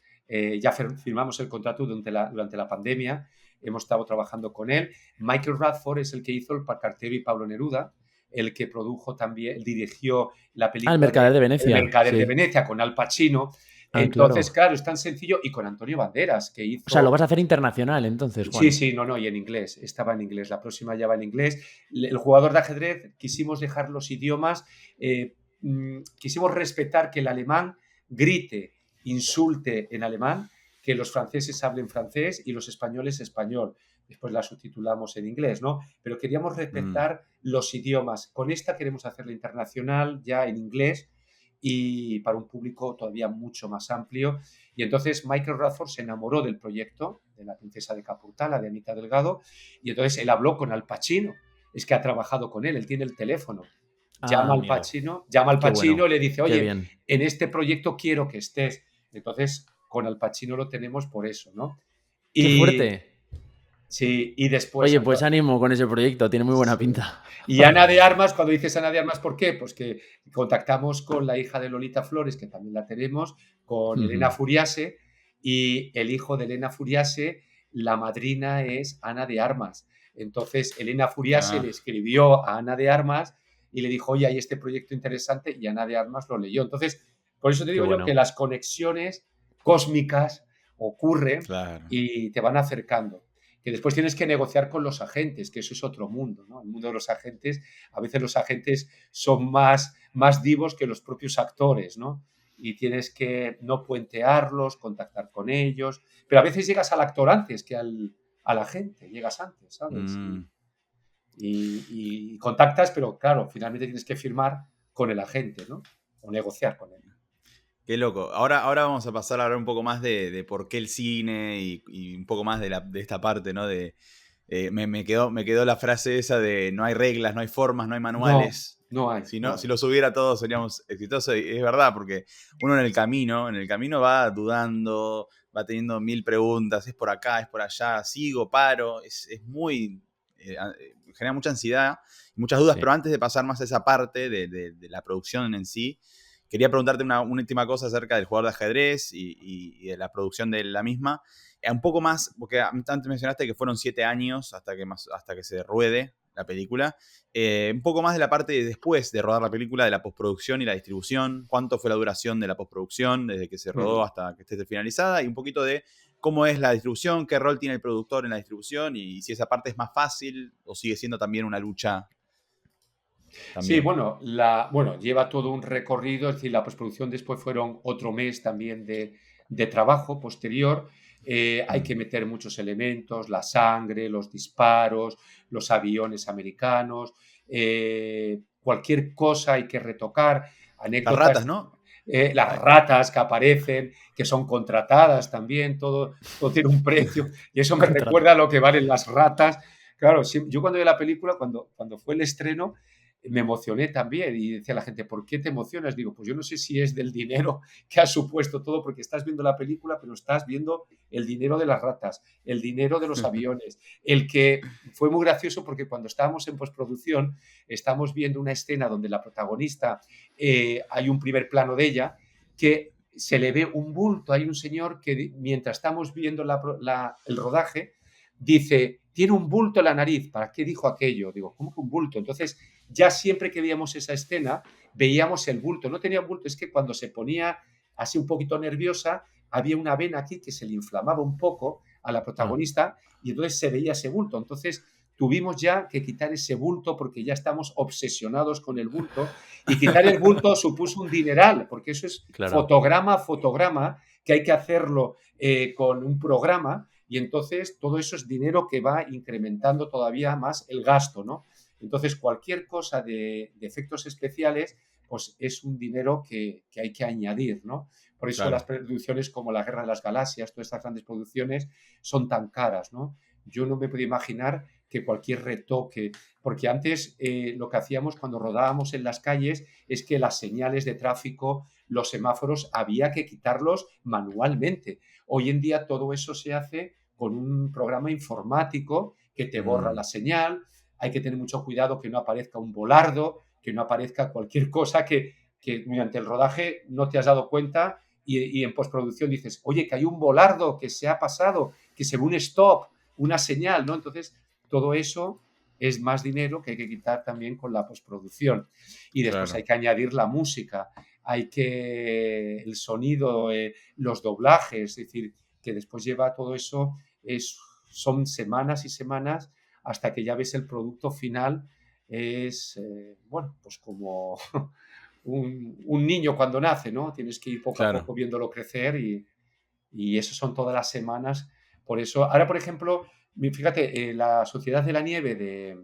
Ya firmamos el contrato durante la pandemia, hemos estado trabajando con él. Michael Radford es el que hizo El Cartero y Pablo Neruda, el que produjo también, dirigió la El película de Mercader de El Venecia, Mercader de sí. Venecia con Al Pacino. Ah, Entonces, claro. claro, es tan sencillo, y con Antonio Banderas, que O sea, lo hizo... vas a hacer internacional entonces, Sí, Juan. sí, no, y en inglés, estaba en inglés, la próxima ya va en inglés. El jugador de ajedrez, quisimos dejar los idiomas, quisimos respetar que el alemán grite, insulte en alemán, que los franceses hablen francés y los españoles español. Después la subtitulamos en inglés, ¿no? Pero queríamos respetar los idiomas. Con esta queremos hacerla internacional, ya en inglés, y para un público todavía mucho más amplio. Y entonces Michael Radford se enamoró del proyecto de La princesa de Capurtala, de Anita Delgado, y entonces él habló con Al Pacino. Es que ha trabajado con él tiene el teléfono. Ah, amigo. Llama al Qué Pacino bueno. y le dice, Qué oye, bien. en este proyecto quiero que estés. Entonces, con Al Pacino lo tenemos por eso, ¿no? Qué Y fuerte. sí, y después... Oye, pues ánimo con ese proyecto. Tiene muy buena Sí. pinta. Y Ana de Armas, cuando dices Ana de Armas, ¿por qué? Pues que contactamos con la hija de Lolita Flores, que también la tenemos, con Elena Furiase, y el hijo de Elena Furiase, la madrina es Ana de Armas. Entonces, Elena Furiase le escribió a Ana de Armas y le dijo, oye, hay este proyecto interesante, y Ana de Armas lo leyó. Entonces, por eso te Qué digo yo que bueno. las conexiones cósmicas ocurren Claro. y te van acercando. Que después tienes que negociar con los agentes, que eso es otro mundo, ¿no? El mundo de los agentes, a veces los agentes son más divos que los propios actores, ¿no? Y tienes que no puentearlos, contactar con ellos, pero a veces llegas al actor antes que al agente, llegas antes, ¿sabes? Y contactas, pero claro, finalmente tienes que firmar con el agente, ¿no? O negociar con él. Qué loco. Ahora vamos a pasar a hablar un poco más de por qué el cine y un poco más de esta parte, ¿no? Me quedó la frase esa de no hay reglas, no hay formas, no hay manuales. No hay. Si los hubiera todos seríamos exitosos. Y es verdad, porque uno en el camino va dudando, va teniendo 1000 preguntas, es por acá, es por allá, sigo, paro, es muy... genera mucha ansiedad y muchas dudas, Sí. pero antes de pasar más a esa parte de la producción en sí, quería preguntarte una última cosa acerca del jugador de ajedrez y de la producción de la misma. Un poco más, porque antes mencionaste que fueron 7 años hasta que se ruede la película. Un poco más de la parte de después de rodar la película, de la postproducción y la distribución. ¿Cuánto fue la duración de la postproducción desde que se rodó hasta que esté finalizada? Y un poquito de cómo es la distribución, qué rol tiene el productor en la distribución y si esa parte es más fácil o sigue siendo también una lucha. Sí, bueno, lleva todo un recorrido, es decir, la postproducción después fueron otro mes también de trabajo posterior. Hay que meter muchos elementos, la sangre, los disparos, los aviones americanos, cualquier cosa hay que retocar, Las anécdotas. ratas, ¿no? Las ratas que aparecen, que son contratadas también, todo tiene un precio, y eso me recuerda a lo que valen las ratas. Claro, sí, yo cuando vi la película, cuando fue el estreno, me emocioné también y decía la gente, ¿por qué te emocionas? Digo, pues yo no sé si es del dinero que ha supuesto todo, porque estás viendo la película, pero estás viendo el dinero de las ratas, el dinero de los aviones, el que fue muy gracioso porque cuando estábamos en postproducción, estamos viendo una escena donde la protagonista, hay un primer plano de ella, que se le ve un bulto, hay un señor que mientras estamos viendo el rodaje, dice, tiene un bulto en la nariz, ¿para qué dijo aquello? Digo, ¿cómo que un bulto? Entonces, ya siempre que veíamos esa escena, veíamos el bulto. No tenía un bulto, es que cuando se ponía así un poquito nerviosa, había una vena aquí que se le inflamaba un poco a la protagonista y entonces se veía ese bulto. Entonces, tuvimos ya que quitar ese bulto porque ya estamos obsesionados con el bulto y quitar el bulto supuso un dineral, porque eso es fotograma a fotograma, que hay que hacerlo con un programa. Y entonces todo eso es dinero que va incrementando todavía más el gasto, ¿no? Entonces cualquier cosa de efectos especiales, pues es un dinero que hay que añadir, ¿no? Por eso las producciones como La Guerra de las Galaxias, todas estas grandes producciones son tan caras, ¿no? Yo no me puedo imaginar que cualquier retoque, porque antes lo que hacíamos cuando rodábamos en las calles es que las señales de tráfico, los semáforos, había que quitarlos manualmente. Hoy en día todo eso se hace con un programa informático que te borra la señal. Hay que tener mucho cuidado que no aparezca un volardo, que no aparezca cualquier cosa que durante el rodaje no te has dado cuenta y en postproducción dices, oye, que hay un volardo que se ha pasado, que se ve un stop, una señal, ¿no? Entonces, todo eso es más dinero que hay que quitar también con la postproducción. Y después hay que añadir la música, el sonido, los doblajes, es decir, que después lleva todo eso, son semanas y semanas hasta que ya ves el producto final. Es, bueno, pues como un niño cuando nace, ¿no? Tienes que ir poco a poco viéndolo crecer y eso son todas las semanas. Por eso, ahora, por ejemplo, fíjate, la Sociedad de la Nieve de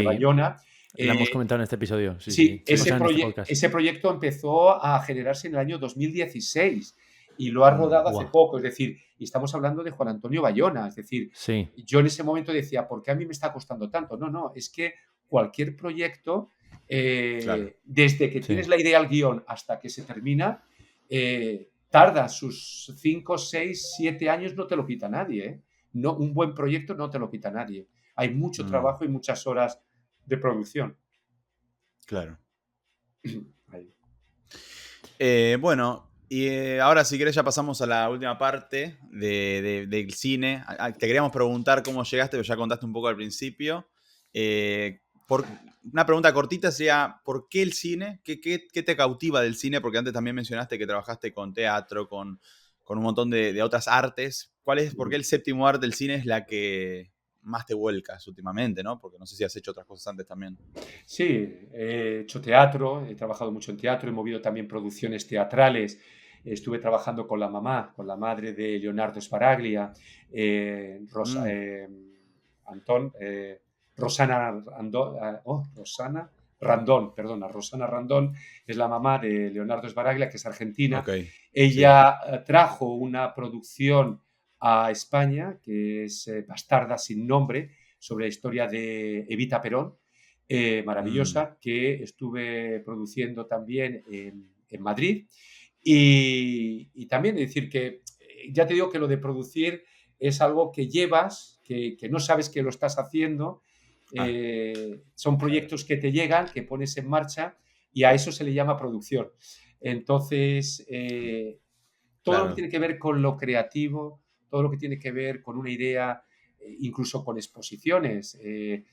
Bayona. Lo hemos comentado en este episodio. Sí, ese proyecto empezó a generarse en el año 2016 y lo ha rodado hace poco. Es decir, y estamos hablando de Juan Antonio Bayona. Es decir, yo en ese momento decía, ¿por qué a mí me está costando tanto? No, es que cualquier proyecto, desde que tienes la idea al guión hasta que se termina, tarda sus 5, 6, 7 años, no te lo quita nadie, ¿eh? No, un buen proyecto no te lo quita nadie. Hay mucho trabajo y muchas horas de producción. Claro. Bueno, y ahora si querés ya pasamos a la última parte del cine. Te queríamos preguntar cómo llegaste, pero ya contaste un poco al principio. Una pregunta cortita sería, ¿por qué el cine? ¿Qué te cautiva del cine? Porque antes también mencionaste que trabajaste con teatro, con un montón de otras artes. ¿Por qué el séptimo arte del cine es la que más te vuelcas últimamente, ¿no? Porque no sé si has hecho otras cosas antes también. Sí, he hecho teatro, he trabajado mucho en teatro, he movido también producciones teatrales. Estuve trabajando con la madre de Leonardo Sbaraglia, Rosana Randón es la mamá de Leonardo Sbaraglia, que es argentina. Ella trajo una producción a España, que es Bastarda sin nombre, sobre la historia de Evita Perón, maravillosa, que estuve produciendo también en Madrid. Y también decir que, ya te digo que lo de producir es algo que llevas, que no sabes que lo estás haciendo. Son proyectos que te llegan, que pones en marcha y a eso se le llama producción. Entonces, todo lo que tiene que ver con lo creativo, todo lo que tiene que ver con una idea, incluso con exposiciones. He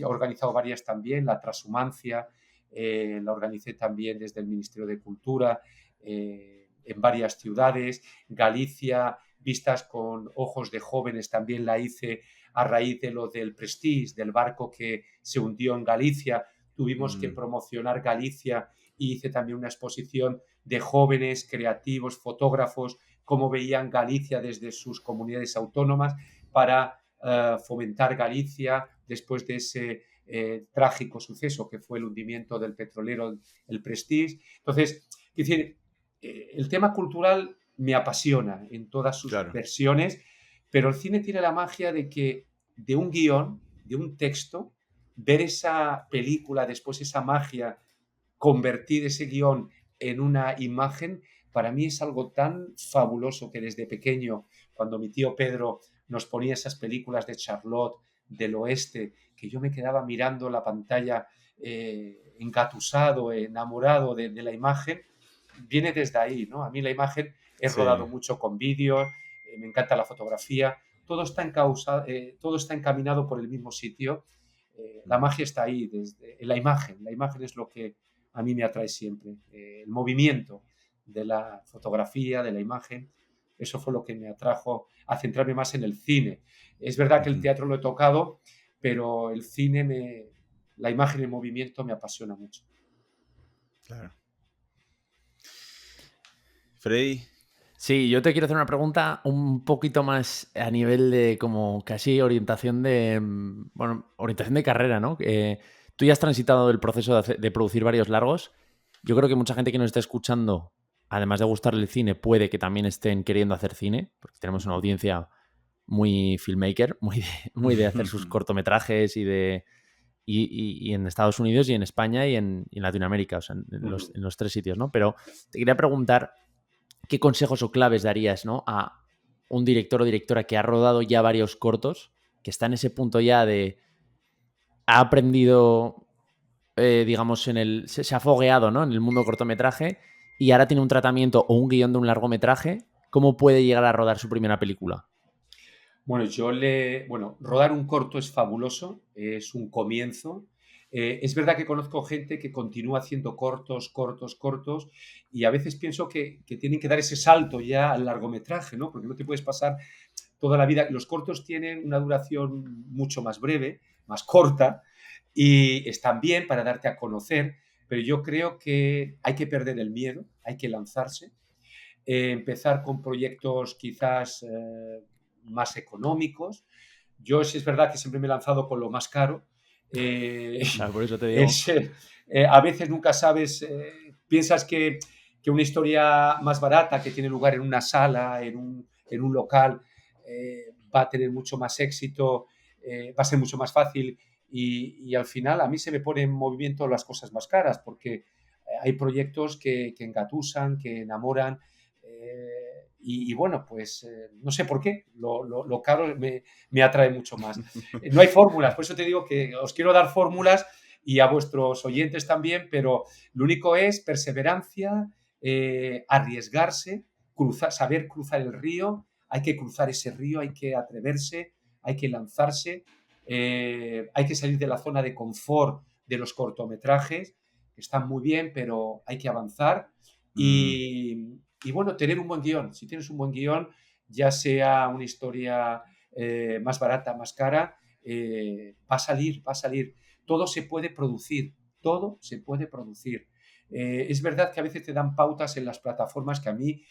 organizado varias también, la Transhumancia, la organicé también desde el Ministerio de Cultura, en varias ciudades. Galicia, vistas con ojos de jóvenes, también la hice a raíz de lo del Prestige, del barco que se hundió en Galicia. Tuvimos que promocionar Galicia y hice también una exposición de jóvenes creativos, fotógrafos, cómo veían Galicia desde sus comunidades autónomas para fomentar Galicia después de ese trágico suceso que fue el hundimiento del petrolero, el Prestige. Entonces, es decir, el tema cultural me apasiona en todas sus versiones, pero el cine tiene la magia de que de un guión, de un texto, ver esa película, después esa magia, convertir ese guión en una imagen, para mí es algo tan fabuloso que desde pequeño, cuando mi tío Pedro nos ponía esas películas de Charlotte, del oeste, que yo me quedaba mirando la pantalla engatusado, enamorado de la imagen, viene desde ahí, ¿no? A mí la imagen, he rodado mucho con vídeo, me encanta la fotografía, todo está encaminado por el mismo sitio. La magia está ahí, en la imagen. La imagen es lo que a mí me atrae siempre. El movimiento de la fotografía, de la imagen, eso fue lo que me atrajo a centrarme más en el cine. Es verdad que el teatro lo he tocado, pero el cine, la imagen y el movimiento me apasiona mucho. Claro. Freddy. Sí, yo te quiero hacer una pregunta un poquito más a nivel de como casi orientación de carrera, ¿no? Tú ya has transitado el proceso de producir varios largos. Yo creo que mucha gente que nos está escuchando, además de gustarle el cine, puede que también estén queriendo hacer cine, porque tenemos una audiencia muy filmmaker, muy de hacer sus cortometrajes y en Estados Unidos y en España y en Latinoamérica, o sea, en los tres sitios, ¿no? Pero te quería preguntar, ¿qué consejos o claves darías, ¿no? a un director o directora que ha rodado ya varios cortos, que está en ese punto ya de... Ha aprendido, digamos, se ha fogueado, ¿no?, en el mundo cortometraje y ahora tiene un tratamiento o un guión de un largometraje, ¿cómo puede llegar a rodar su primera película? Bueno, rodar un corto es fabuloso, es un comienzo. Es verdad que conozco gente que continúa haciendo cortos, cortos, cortos, y a veces pienso que tienen que dar ese salto ya al largometraje, ¿no? Porque no te puedes pasar toda la vida. Los cortos tienen una duración mucho más breve, más corta, y están bien para darte a conocer, pero yo creo que hay que perder el miedo, hay que lanzarse, empezar con proyectos quizás más económicos. Yo sí es verdad que siempre me he lanzado con lo más caro. Claro, por eso te digo. A veces nunca sabes, piensas que una historia más barata que tiene lugar en una sala, en un local, va a tener mucho más éxito, va a ser mucho más fácil y al final a mí se me ponen en movimiento las cosas más caras porque hay proyectos que engatusan, que enamoran y bueno, pues no sé por qué, lo caro me atrae mucho más. No hay fórmulas, por eso te digo que os quiero dar fórmulas y a vuestros oyentes también, pero lo único es perseverancia, arriesgarse, saber cruzar el río, hay que cruzar ese río, hay que atreverse, hay que lanzarse, hay que salir de la zona de confort de los cortometrajes, que están muy bien, pero hay que avanzar y bueno, tener un buen guión. Si tienes un buen guión, ya sea una historia más barata, más cara, va a salir, va a salir. Todo se puede producir, todo se puede producir. Es verdad que a veces te dan pautas en las plataformas que a mí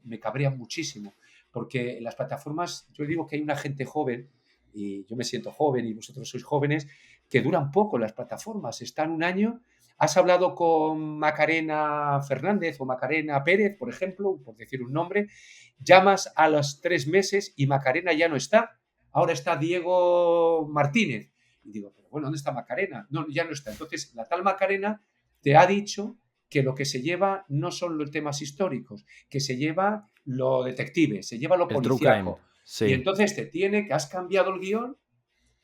me cabrean muchísimo, porque en las plataformas, yo digo que hay una gente joven, y yo me siento joven y vosotros sois jóvenes, que duran poco las plataformas, están un año. ¿Has hablado con Macarena Fernández o Macarena Pérez, por ejemplo, por decir un nombre? Llamas a los 3 meses y Macarena ya no está. Ahora está Diego Martínez. Y digo, pero bueno, ¿dónde está Macarena? No, ya no está. Entonces, la tal Macarena te ha dicho que lo que se lleva no son los temas históricos, que se lleva lo detective, se lleva lo policíaco. Sí. Y entonces que has cambiado el guión.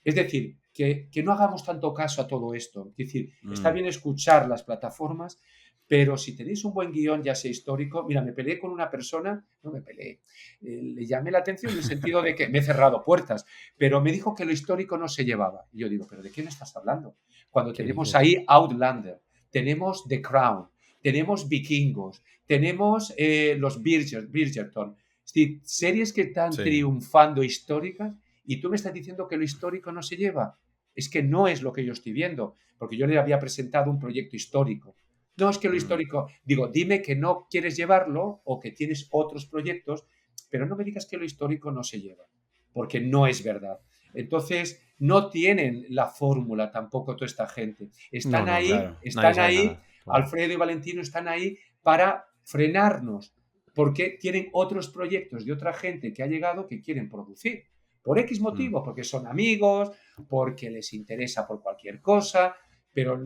Es decir, que no hagamos tanto caso a todo esto. Es decir, está bien escuchar las plataformas, pero si tenéis un buen guión, ya sea histórico, mira, me peleé con una persona, no me peleé, le llamé la atención en el sentido de que me he cerrado puertas, pero me dijo que lo histórico no se llevaba. Y yo digo, ¿pero de qué me estás hablando? Cuando tenemos ahí Outlander, tenemos The Crown, tenemos Vikingos, tenemos los Bridgerton, es decir, series que están triunfando históricas y tú me estás diciendo que lo histórico no se lleva. Es que no es lo que yo estoy viendo, porque yo le había presentado un proyecto histórico. No es que lo histórico, digo, dime que no quieres llevarlo o que tienes otros proyectos, pero no me digas que lo histórico no se lleva, porque no es verdad. Entonces, no tienen la fórmula tampoco toda esta gente. Están ahí, claro. Alfredo y Valentino están ahí para frenarnos, porque tienen otros proyectos de otra gente que ha llegado que quieren producir. Por X motivo, porque son amigos, porque les interesa por cualquier cosa, pero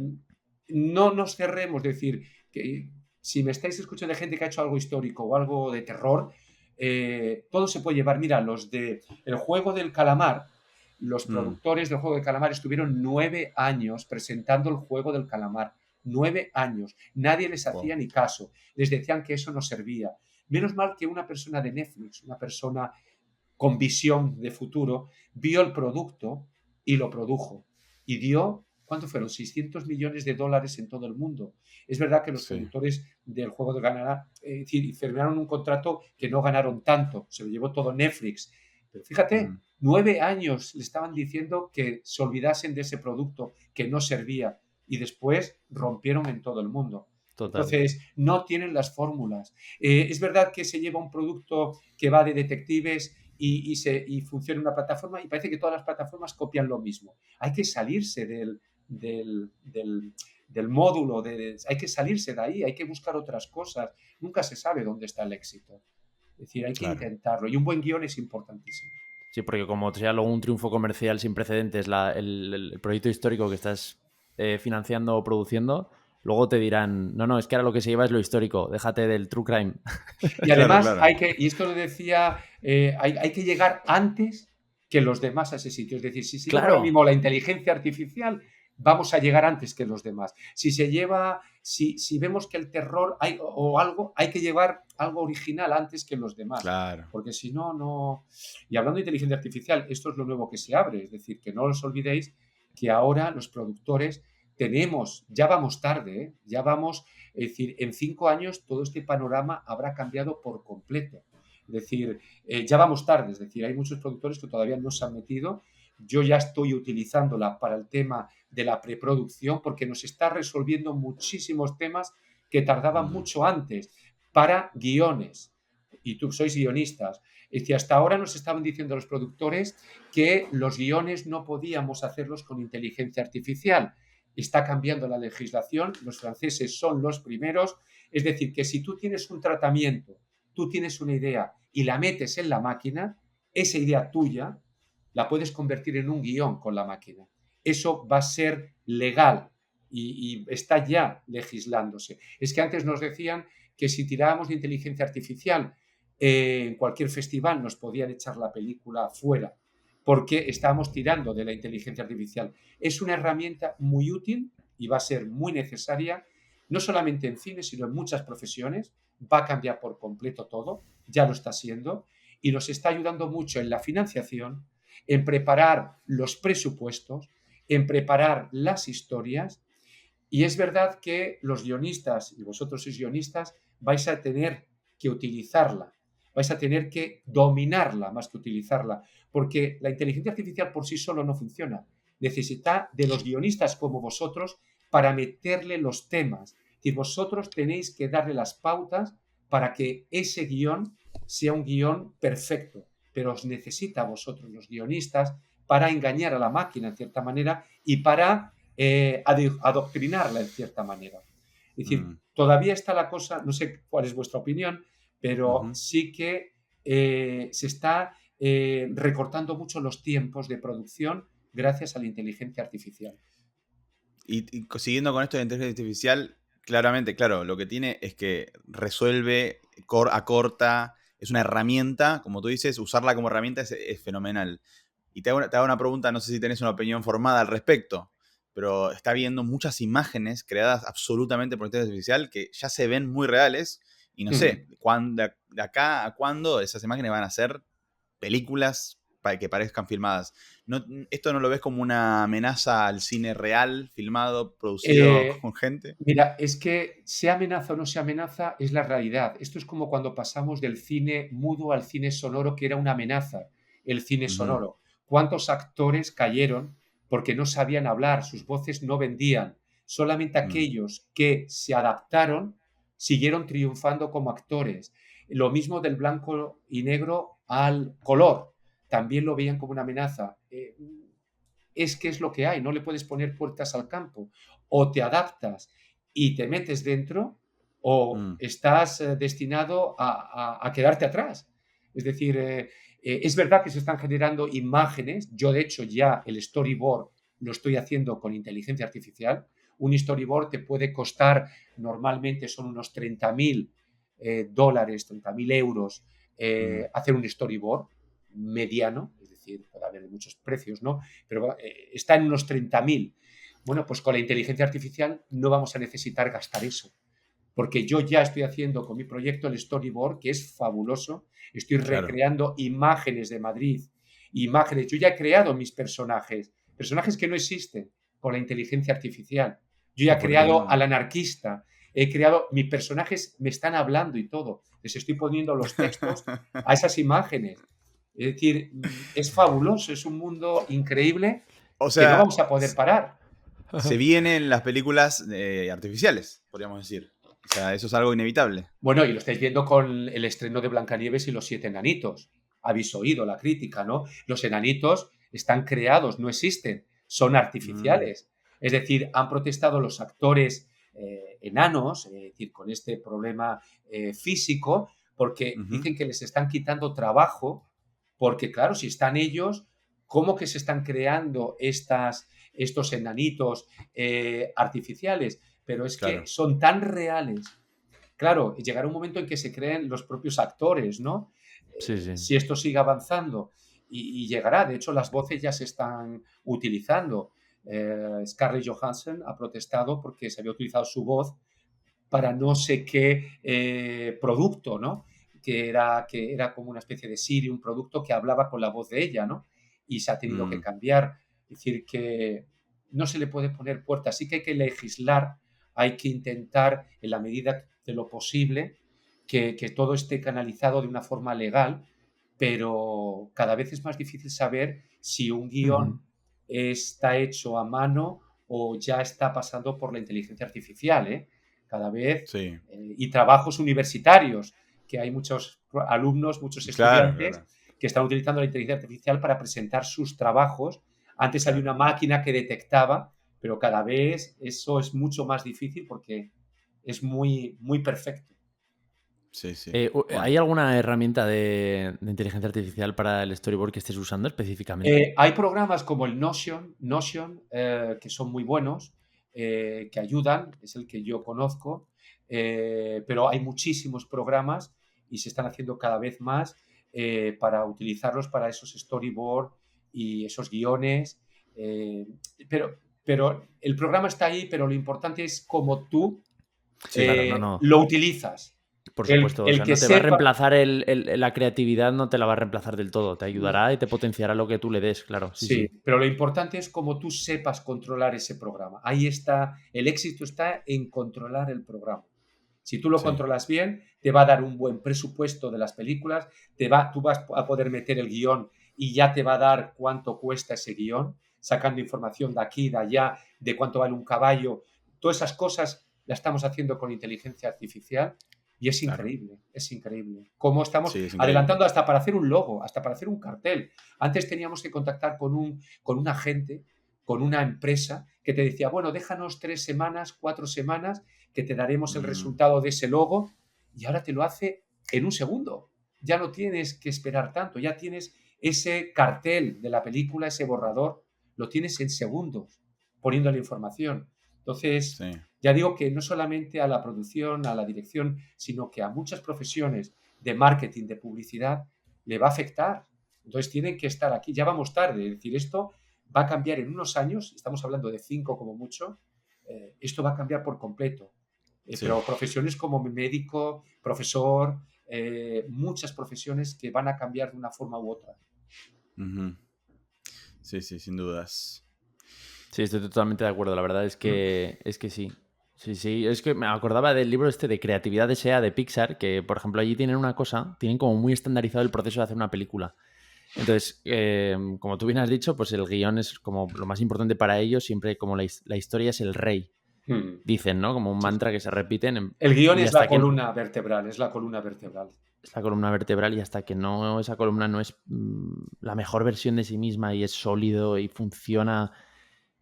no nos cerremos. Es decir, que si me estáis escuchando de gente que ha hecho algo histórico o algo de terror, todo se puede llevar. Mira, los de El Juego del Calamar, los productores del Juego del Calamar estuvieron 9 años presentando El Juego del Calamar. 9 años. Nadie les hacía ni caso. Les decían que eso no servía. Menos mal que una persona de Netflix, una persona con visión de futuro, vio el producto y lo produjo. Y dio, ¿cuánto fueron? $600 millones en todo el mundo. Es verdad que los productores del Juego de Calamar firmaron un contrato que no ganaron tanto, se lo llevó todo Netflix. Pero fíjate, 9 años le estaban diciendo que se olvidasen de ese producto, que no servía, y después rompieron en todo el mundo. Total. Entonces, no tienen las fórmulas. Es verdad que se lleva un producto que va de detectives y funciona en una plataforma y parece que todas las plataformas copian lo mismo. Hay que salirse del módulo, hay que salirse de ahí, hay que buscar otras cosas. Nunca se sabe dónde está el éxito. Es decir, hay que intentarlo. Y un buen guión es importantísimo. Sí, porque como sea luego un triunfo comercial sin precedentes, el proyecto histórico que estás financiando o produciendo, luego te dirán, no, es que ahora lo que se lleva es lo histórico, déjate del true crime. Y además Claro. y esto lo decía, hay que llegar antes que los demás a ese sitio. Es decir, si se lleva ahora Claro. mismo la inteligencia artificial, vamos a llegar antes que los demás. Si vemos que el terror o algo, hay que llevar algo original antes que los demás. Claro. Porque si no, no. Y hablando de inteligencia artificial, esto es lo nuevo que se abre. Es decir, que no os olvidéis que ahora los productores ya vamos tarde, ¿eh? Ya vamos, es decir, en 5 años todo este panorama habrá cambiado por completo. Es decir, ya vamos tarde, es decir, hay muchos productores que todavía no se han metido. Yo ya estoy utilizándola para el tema de la preproducción porque nos está resolviendo muchísimos temas que tardaban mucho antes para guiones. Y tú sois guionistas. Es decir, hasta ahora nos estaban diciendo los productores que los guiones no podíamos hacerlos con inteligencia artificial. Está cambiando la legislación, los franceses son los primeros. Es decir, que si tú tienes un tratamiento, tú tienes una idea y la metes en la máquina, esa idea tuya la puedes convertir en un guión con la máquina. Eso va a ser legal y está ya legislándose. Es que antes nos decían que si tirábamos de inteligencia artificial en cualquier festival nos podían echar la película fuera porque estábamos tirando de la inteligencia artificial. Es una herramienta muy útil y va a ser muy necesaria, no solamente en cine, sino en muchas profesiones. Va a cambiar por completo todo, ya lo está haciendo, y nos está ayudando mucho en la financiación, en preparar los presupuestos, en preparar las historias. Y es verdad que los guionistas, y vosotros sois guionistas, vais a tener que utilizarla, vais a tener que dominarla más que utilizarla, porque la inteligencia artificial por sí solo no funciona. Necesita de los guionistas como vosotros para meterle los temas. Es decir, vosotros tenéis que darle las pautas para que ese guión sea un guión perfecto, pero os necesita a vosotros, los guionistas, para engañar a la máquina en cierta manera y para adoctrinarla en cierta manera. Es decir, todavía está la cosa, no sé cuál es vuestra opinión, pero sí que se está recortando mucho los tiempos de producción gracias a la inteligencia artificial. Y siguiendo con esto de la inteligencia artificial, claramente, claro, lo que tiene es que resuelve, acorta, es una herramienta, como tú dices, usarla como herramienta es fenomenal. Y te hago una pregunta, no sé si tenés una opinión formada al respecto, pero está viendo muchas imágenes creadas absolutamente por inteligencia artificial que ya se ven muy reales y no sé, de acá a cuándo esas imágenes van a ser películas para que parezcan filmadas. ¿Esto no lo ves como una amenaza al cine real, filmado, producido con gente? Mira, es que sea amenaza o no sea amenaza, es la realidad. Esto es como cuando pasamos del cine mudo al cine sonoro, que era una amenaza, el cine sonoro. ¿Cuántos actores cayeron porque no sabían hablar, sus voces no vendían? Solamente aquellos que se adaptaron siguieron triunfando como actores. Lo mismo del blanco y negro al color, también lo veían como una amenaza. Es que es lo que hay, no le puedes poner puertas al campo. O te adaptas y te metes dentro o estás destinado a quedarte atrás. Es decir, es verdad que se están generando imágenes. Yo, de hecho, ya el storyboard lo estoy haciendo con inteligencia artificial. Un storyboard te puede costar, normalmente son unos $30.000, 30.000 euros, hacer un storyboard mediano, es decir, puede haber de muchos precios, ¿no? Pero está en unos 30.000. Bueno, pues con la inteligencia artificial no vamos a necesitar gastar eso, porque yo ya estoy haciendo con mi proyecto el storyboard, que es fabuloso. Estoy recreando imágenes de Madrid, imágenes. Yo ya he creado mis personajes que no existen con la inteligencia artificial. Yo ya he creado al anarquista, he creado, mis personajes me están hablando y todo. Les estoy poniendo los textos a esas imágenes. Es decir, es fabuloso, es un mundo increíble, o sea, que no vamos a poder parar. Se vienen las películas artificiales, podríamos decir. O sea, eso es algo inevitable. Bueno, y lo estáis viendo con el estreno de Blancanieves y los 7 enanitos. Habéis oído la crítica, ¿no? Los enanitos están creados, no existen, son artificiales. Es decir, han protestado los actores enanos, es decir, con este problema físico, porque dicen que les están quitando trabajo, porque claro, si están ellos, ¿cómo que se están creando estos enanitos artificiales? pero es que Claro. son tan reales. Claro, llegará un momento en que se creen los propios actores, ¿no? Sí, sí. Si esto sigue avanzando y llegará, de hecho las voces ya se están utilizando. Scarlett Johansson ha protestado porque se había utilizado su voz para no sé qué producto, ¿no? Que era como una especie de Siri, un producto que hablaba con la voz de ella, ¿no? Y se ha tenido que cambiar. Es decir, que no se le puede poner puertas, sí que hay que legislar, hay que intentar, en la medida de lo posible, que todo esté canalizado de una forma legal, pero cada vez es más difícil saber si un guión está hecho a mano o ya está pasando por la inteligencia artificial, ¿eh? Cada vez, Sí. y trabajos universitarios, que hay muchos alumnos, muchos Claro, estudiantes claro. que están utilizando la inteligencia artificial para presentar sus trabajos. Antes había Claro. una máquina que detectaba, pero cada vez eso es mucho más difícil porque es muy, muy perfecto. Sí, sí. ¿Hay Bueno. alguna herramienta de inteligencia artificial para el storyboard que estés usando específicamente? Hay programas como el Notion, que son muy buenos, que ayudan, es el que yo conozco, pero hay muchísimos programas y se están haciendo cada vez más para utilizarlos para esos storyboard y esos guiones. eh, pero el programa está ahí, pero lo importante es cómo tú Sí, Claro, no, no. lo utilizas. Por El, supuesto, o el sea, que no te va a sepa, reemplazar la creatividad, no te la va a reemplazar del todo. Te no. ayudará y te potenciará lo que tú le des, claro, sí, Sí, sí. pero lo importante es cómo tú sepas controlar ese programa. Ahí está, el éxito está en controlar el programa. Si tú lo Sí. controlas bien, te va a dar un buen presupuesto de las películas, tú vas a poder meter el guión y ya te va a dar cuánto cuesta ese guión, sacando información de aquí, de allá, de cuánto vale un caballo. Todas esas cosas las estamos haciendo con inteligencia artificial y es Claro. increíble, es increíble. Cómo estamos Sí, es increíble. adelantando hasta para hacer un logo, hasta para hacer un cartel. Antes teníamos que contactar con un agente, con una empresa que te decía, bueno, déjanos 3 semanas, 4 semanas, que te daremos el resultado de ese logo, y ahora te lo hace en un segundo. Ya no tienes que esperar tanto, ya tienes ese cartel de la película, ese borrador, lo tienes en segundos, poniendo la información. Entonces, Sí. ya digo que no solamente a la producción, a la dirección, sino que a muchas profesiones de marketing, de publicidad, le va a afectar. Entonces tienen que estar aquí. Ya vamos tarde. Es decir, esto va a cambiar en unos años, estamos hablando de 5 como mucho, esto va a cambiar por completo. Sí. Pero profesiones como médico, profesor, muchas profesiones que van a cambiar de una forma u otra. Ujú. Sí, sí, sin dudas. Sí, estoy totalmente de acuerdo. La verdad es que sí. Sí, sí. Es que me acordaba del libro este de Creatividad S.A. de Pixar, que, por ejemplo, allí tienen una cosa, tienen como muy estandarizado el proceso de hacer una película. Entonces, como tú bien has dicho, pues el guión es como lo más importante para ellos, siempre como la historia es el rey, Mm. dicen, ¿no? Como un Sí, mantra sí. que se repiten El guión y es la hasta que columna vertebral, es la columna vertebral. es la columna vertebral y hasta que no esa columna no es la mejor versión de sí misma y es sólido y funciona,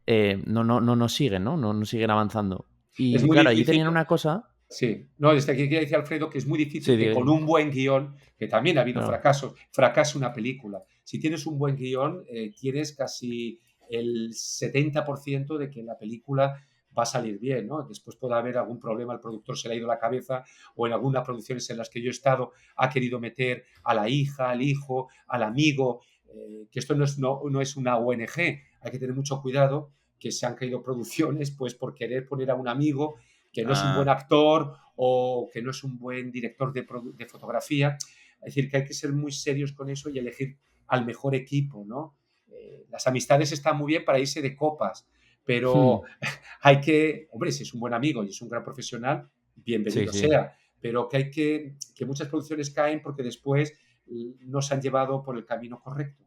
no siguen, ¿no? No siguen avanzando. Es Y muy claro, allí difícil. tenían una cosa. Sí, no, desde aquí quiere decir Alfredo que es muy Sí, difícil que con un buen guión, que también ha habido claro. fracasos, fracase una película. Si tienes un buen guión, tienes casi el 70% de que la película va a salir bien, ¿no? Después puede haber algún problema, el productor se le ha ido la cabeza o en algunas producciones en las que yo he estado ha querido meter a la hija, al hijo, al amigo, que esto no es una ONG, hay que tener mucho cuidado que se han caído producciones pues por querer poner a un amigo que no es un buen Ah, actor o que no es un buen director de fotografía. Es decir, que hay que ser muy serios con eso y elegir al mejor equipo, ¿no? Las amistades están muy bien para irse de copas, pero hay que, hombre, si es un buen amigo y es un gran profesional, Sí, bienvenido sí. sea, pero que que muchas producciones caen porque después no se han llevado por el camino correcto.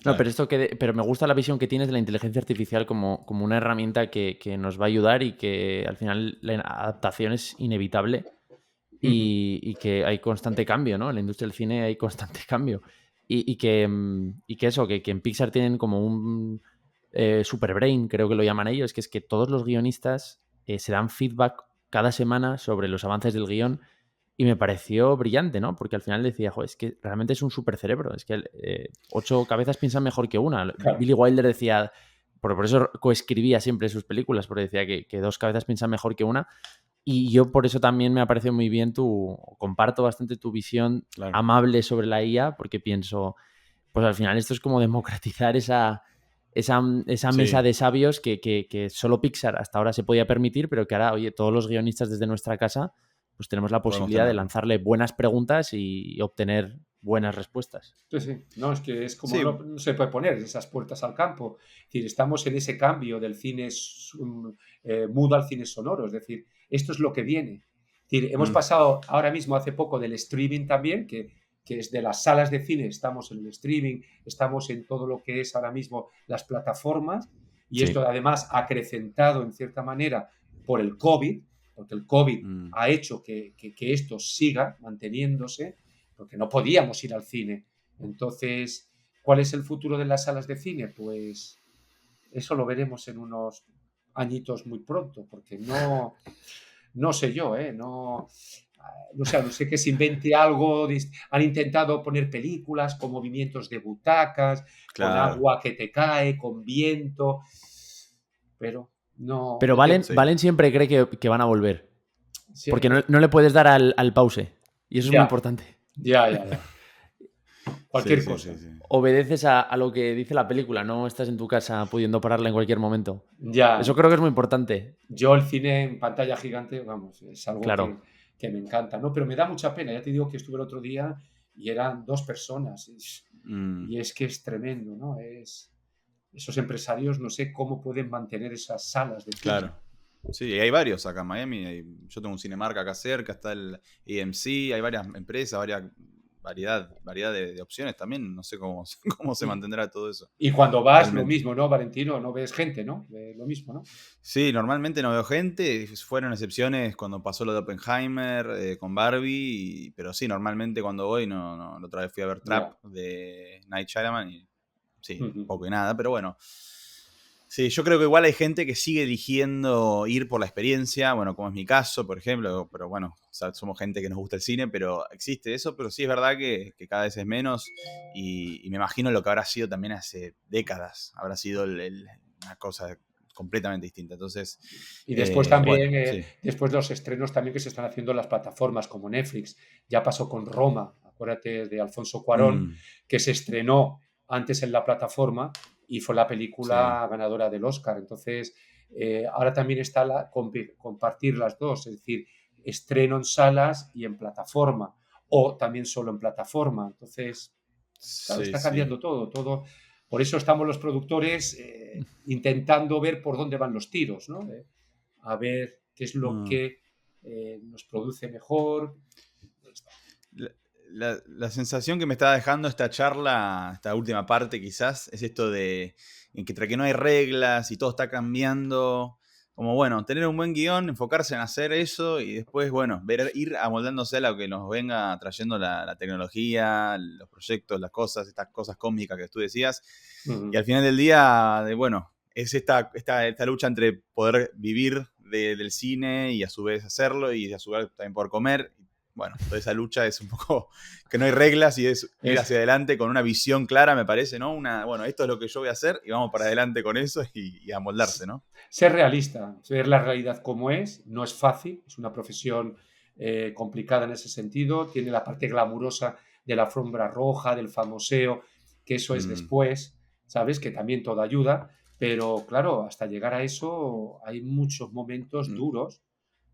No, pero claro. pero me gusta la visión que tienes de la inteligencia artificial como una herramienta que nos va a ayudar y que al final la adaptación es inevitable Ujú. y que hay constante cambio, ¿no? En la industria del cine hay constante cambio. Y que eso, que en Pixar tienen como un super brain, creo que lo llaman ellos, que es que todos los guionistas se dan feedback cada semana sobre los avances del guión y me pareció brillante, ¿no? Porque al final decía, joder, es que realmente es un super cerebro, es que 8 cabezas piensan mejor que una. Claro. Billy Wilder decía, por eso coescribía siempre sus películas, porque decía que dos cabezas piensan mejor que una. Y yo por eso también me ha parecido muy bien comparto bastante tu visión Claro. amable sobre la IA, porque pienso, pues al final esto es como democratizar esa mesa Sí. de sabios que solo Pixar hasta ahora se podía permitir, pero que ahora, oye, todos los guionistas desde nuestra casa, pues tenemos la Podemos posibilidad de tenerlo. lanzarle buenas preguntas y obtener buenas respuestas. Sí, sí. No, es que es como Sí, no se puede poner esas puertas al campo. Es decir, estamos en ese cambio del cine mudo al cine sonoro. Es decir, esto es lo que viene. Es decir, hemos mm, pasado ahora mismo, hace poco, del streaming también, que es de las salas de cine, estamos en el streaming, estamos en todo lo que es ahora mismo las plataformas, y Sí. esto además acrecentado en cierta manera por el COVID, porque el COVID mm, ha hecho que esto siga manteniéndose, porque no podíamos ir al cine. Entonces, ¿cuál es el futuro de las salas de cine? Pues eso lo veremos en unos añitos muy pronto, porque no sé yo, no sé que se invente algo. Han intentado poner películas con movimientos de butacas, con claro. agua que te cae, con viento, pero no. Pero Yo, Sí. Valen siempre cree que van a volver, sí, porque no le puedes dar al pause. Y eso es muy ya, importante. ya. Cualquier cosa. Sí. Obedeces a lo que dice la película, no estás en tu casa pudiendo pararla en cualquier momento. Ya, Eso creo que es muy importante. yo el cine en pantalla gigante, vamos, es algo Claro. que me encanta, ¿no? Pero me da mucha pena. Ya te digo que estuve el otro día y eran 2 personas. Mm, Y es que es tremendo, ¿no? Esos empresarios no sé cómo pueden mantener esas salas de cine. claro. Sí, y hay varios acá en Miami. Yo tengo un Cinemark acá cerca, está el AMC, hay varias empresas, variedad de opciones también. No sé cómo se Y, mantendrá todo eso. y cuando vas, lo Realmente. mismo, ¿no, Valentino? No ves gente, ¿no? Lo mismo, ¿no? Sí, normalmente no veo gente. Fueron excepciones cuando pasó lo de Oppenheimer con Barbie. Pero sí, normalmente cuando voy, no. La otra vez fui a ver Ya. Trap de Night Shyamalan y sí, Ujú. poco y nada. Pero bueno. Sí, yo creo que igual hay gente que sigue eligiendo ir por la experiencia, bueno, como es mi caso, por ejemplo, pero bueno, o sea, somos gente que nos gusta el cine, pero existe eso, pero sí es verdad que cada vez es menos y me imagino lo que habrá sido también hace décadas, habrá sido una cosa completamente distinta. Entonces, Y después bueno, también, sí. después los estrenos también que se están haciendo en las plataformas como Netflix. Ya pasó con Roma, acuérdate de Alfonso Cuarón, Mm, que se estrenó antes en la plataforma y fue la sí, película ganadora del Oscar. Entonces, ahora también está compartir las dos, es decir, estreno en salas y en plataforma, o también solo en plataforma. Entonces, claro, está sí. cambiando todo. Por eso estamos los productores intentando ver por dónde van los tiros, ¿no? A ver qué es lo Mm. que nos produce mejor. La, la sensación que me está dejando esta charla, esta última parte quizás, es esto de en que entre que no hay reglas y todo está cambiando, como bueno, tener un buen guión, enfocarse en hacer eso y después, bueno, ir amoldándose a lo que nos venga trayendo la tecnología, los proyectos, las cosas, estas cosas cósmicas que tú decías. Y al final del día, bueno, es esta lucha entre poder vivir del cine y a su vez hacerlo y a su vez también poder comer. Bueno, toda esa lucha es un poco que no hay reglas y es ir hacia adelante con una visión clara, me parece, ¿no? Bueno, esto es lo que yo voy a hacer y vamos para adelante con eso y a moldarse, ¿no? Ser realista, ver la realidad como es, no es fácil, es una profesión complicada en ese sentido, tiene la parte glamurosa de la alfombra roja, del famoseo, que eso es Mm, después, ¿sabes? Que también todo ayuda, pero claro, hasta llegar a eso hay muchos momentos mm, duros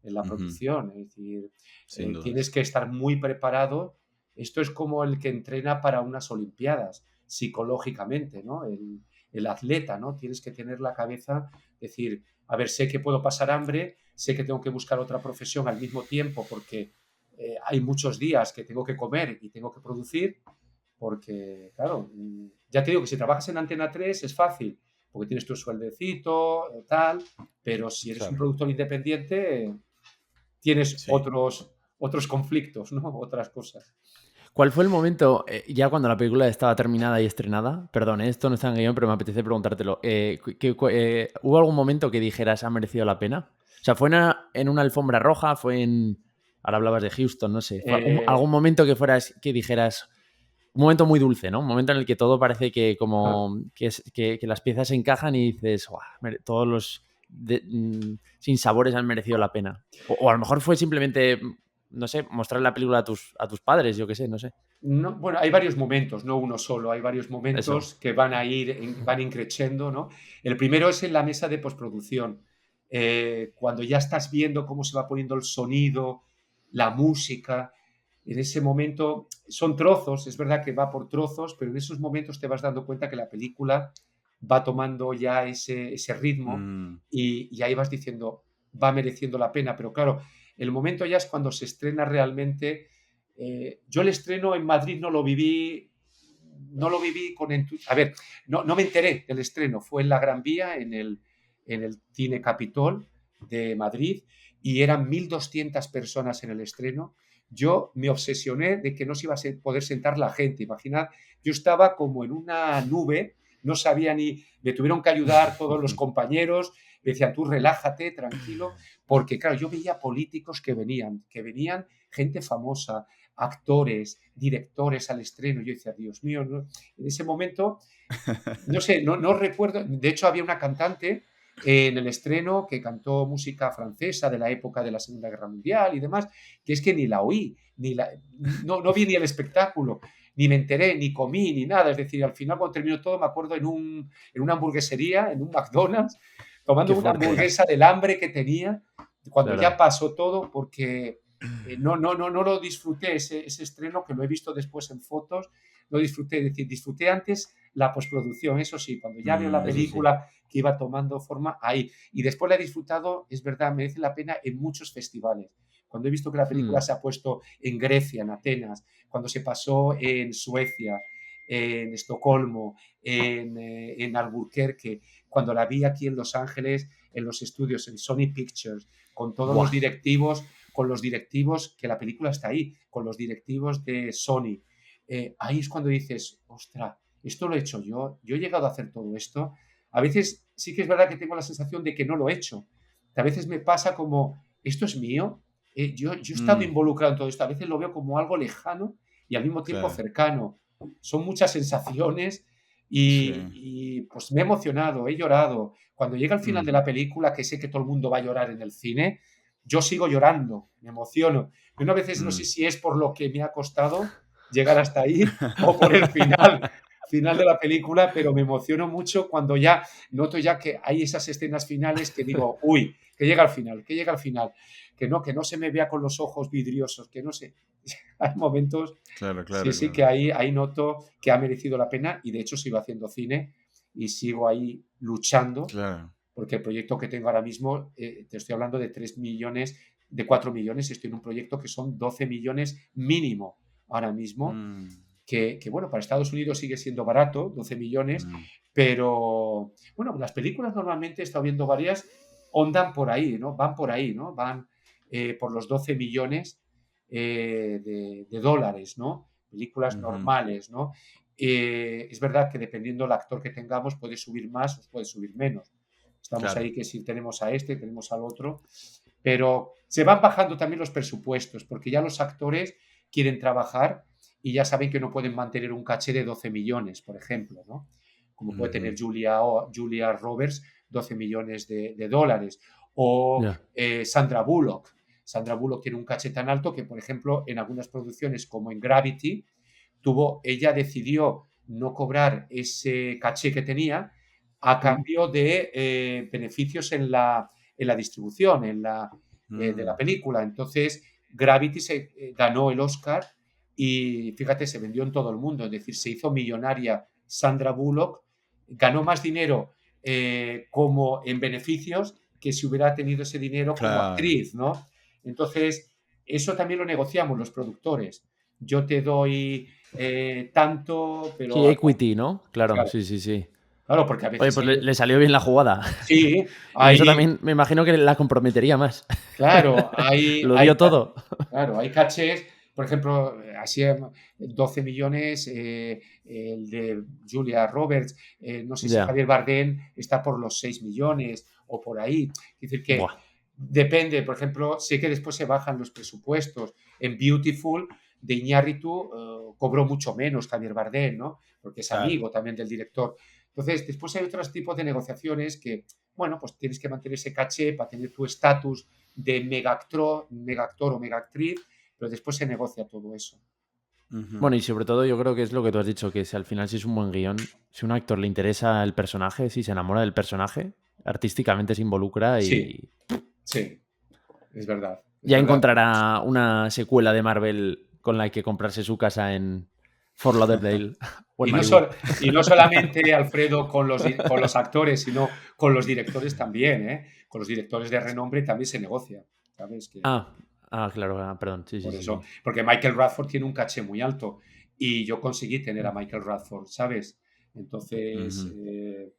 en la ujú, producción, es decir, sin tienes dudas. que estar muy preparado. Esto es como el que entrena para unas Olimpiadas, psicológicamente, ¿no? El atleta, ¿no? Tienes que tener la cabeza, decir, a ver, sé que puedo pasar hambre, sé que tengo que buscar otra profesión al mismo tiempo porque hay muchos días que tengo que comer y tengo que producir, porque, claro, ya te digo que si trabajas en Antena 3 es fácil, porque tienes tu sueldecito, tal, pero si eres un Claro, productor independiente, tienes sí. otros conflictos, ¿no? Otras cosas. ¿Cuál fue el momento, ya cuando la película estaba terminada y estrenada? Perdón, esto no está en guión, pero me apetece preguntártelo. ¿Hubo algún momento que dijeras ha merecido la pena? O sea, ¿fue en una alfombra roja? ¿Fue en...? Ahora hablabas de Houston, no sé. ¿Fue Eh, algún momento que dijeras un momento muy dulce, ¿no? Un momento en el que todo parece que Ah, que las piezas se encajan y dices, "Guau, todos los sinsabores han merecido la pena". O a lo mejor fue simplemente, no sé, mostrar la película a tus padres, yo qué sé, no sé. no, bueno, hay varios momentos, no uno solo, hay varios Eso. momentos que van a ir, van increciendo, ¿no? El primero es en la mesa de postproducción, cuando ya estás viendo cómo se va poniendo el sonido, la música. En ese momento son trozos, es verdad que va por trozos, pero en esos momentos te vas dando cuenta que la película va tomando ya ese ritmo Mm, y ahí vas diciendo, va mereciendo la pena. Pero claro, el momento ya es cuando se estrena realmente. Yo el estreno en Madrid no lo viví con entusiasmo. A ver, no me enteré del estreno, fue en la Gran Vía, en el Cine Capitol de Madrid, y eran 1.200 personas en el estreno. Yo me obsesioné de que no se iba a poder sentar la gente. Imaginad, yo estaba como en una nube, no sabía ni, me tuvieron que ayudar todos los compañeros, me decían, tú relájate, tranquilo, porque claro, yo veía políticos que venían gente famosa, actores, directores al estreno. Yo decía, Dios mío, ¿no? En ese momento, no sé, no recuerdo. De hecho, había una cantante en el estreno que cantó música francesa de la época de la Segunda Guerra Mundial y demás, que es que ni la oí, no vi ni el espectáculo, ni me enteré, ni comí, ni nada. Es decir, al final, cuando terminó todo, me acuerdo en una hamburguesería, en un McDonald's, tomando Qué una fuerte, hamburguesa del hambre que tenía, cuando ya claro. pasó todo, porque no lo disfruté ese estreno, que lo he visto después en fotos, lo disfruté, es decir, disfruté antes la postproducción, eso sí, cuando ya veo la Eso mm, sí. película que iba tomando forma, ahí. Y después la he disfrutado, es verdad, merece la pena en muchos festivales. Cuando he visto que la película Hmm. se ha puesto en Grecia, en Atenas, cuando se pasó en Suecia, en Estocolmo, en Albuquerque, cuando la vi aquí en Los Ángeles, en los estudios, en Sony Pictures, con todos los Buah, directivos, con los directivos, que la película está ahí, con los directivos de Sony. Ahí es cuando dices, ostra, esto lo he hecho yo he llegado a hacer todo esto. A veces sí que es verdad que tengo la sensación de que no lo he hecho. A veces me pasa como, esto es mío, yo he estado mm, involucrado en todo esto, a veces lo veo como algo lejano y al mismo tiempo claro, cercano. Son muchas sensaciones sí. pues me he emocionado, he llorado. Cuando llega el final de Mm, la película, que sé que todo el mundo va a llorar en el cine, yo sigo llorando, me emociono. Y una veces no sé mm. si es por lo que me ha costado llegar hasta ahí o por el final de la película, pero me emociono mucho cuando ya noto ya que hay esas escenas finales que digo, uy, que llega al final, que no se me vea con los ojos vidriosos, que no sé. Hay momentos, Claro, sí, claro, sí, que claro. ahí noto que ha merecido la pena y de hecho sigo haciendo cine y sigo ahí luchando Claro. porque el proyecto que tengo ahora mismo, te estoy hablando de 3 millones, de 4 millones, estoy en un proyecto que son 12 millones mínimo ahora mismo, Mm, bueno, para Estados Unidos sigue siendo barato, 12 millones, mm, pero bueno, las películas normalmente, he estado viendo varias, ondan por ahí, ¿no? Van por ahí, ¿no? Van por los 12 millones de dólares, ¿no? Películas ujú. normales, ¿no? Es verdad que dependiendo del actor que tengamos puede subir más o puede subir menos. Estamos Claro, ahí que si tenemos a este, tenemos al otro, pero se van bajando también los presupuestos porque ya los actores quieren trabajar y ya saben que no pueden mantener un caché de 12 millones, por ejemplo, ¿no? Como puede tener ujú, Julia Roberts, 12 millones de dólares. O ya. Sandra Bullock. Sandra Bullock tiene un caché tan alto que, por ejemplo, en algunas producciones como en Gravity, ella decidió no cobrar ese caché que tenía a Mm. cambio de beneficios en la distribución de la mm. película. Entonces, Gravity ganó el Oscar y fíjate, se vendió en todo el mundo, es decir, se hizo millonaria Sandra Bullock, ganó más dinero como en beneficios que si hubiera tenido ese dinero como Claro. actriz, ¿no? Entonces, eso también lo negociamos los productores. Yo te doy tanto, Sí, pero equity, ¿no? Claro, claro, sí, sí, sí. claro, porque a Oye, veces pues le salió bien la jugada. sí, Y eso hay, también me imagino que la comprometería más. claro, Lo dio todo. claro, hay cachés, por ejemplo, así 12 millones, el de Julia Roberts, no sé si Ya. Javier Bardem está por los 6 millones o por ahí. Es decir, que Buah. depende, por ejemplo, sé que después se bajan los presupuestos. En Beautiful de Iñárritu cobró mucho menos Javier Bardem, ¿no? Porque es Claro. amigo también del director. Entonces, después hay otros tipos de negociaciones que, bueno, pues tienes que mantener ese caché para tener tu estatus de megactor o megaactriz, pero después se negocia todo eso. Ujú. Bueno, y sobre todo yo creo que es lo que tú has dicho, que si al final si es un buen guión, si a un actor le interesa el personaje, si se enamora del personaje, artísticamente se involucra y Sí, sí, es verdad. Es ya verdad. encontrará una secuela de Marvel con la que comprarse su casa en Fort Lauderdale o en Y no, Malibu. y no solamente, Alfredo, con los actores, sino con los directores también, ¿eh? Con los directores de renombre también se negocia, ¿sabes? Que, Claro, perdón, sí, por sí, eso, sí. porque Michael Radford tiene un caché muy alto y yo conseguí tener a Michael Radford, ¿sabes? Entonces, Ujú.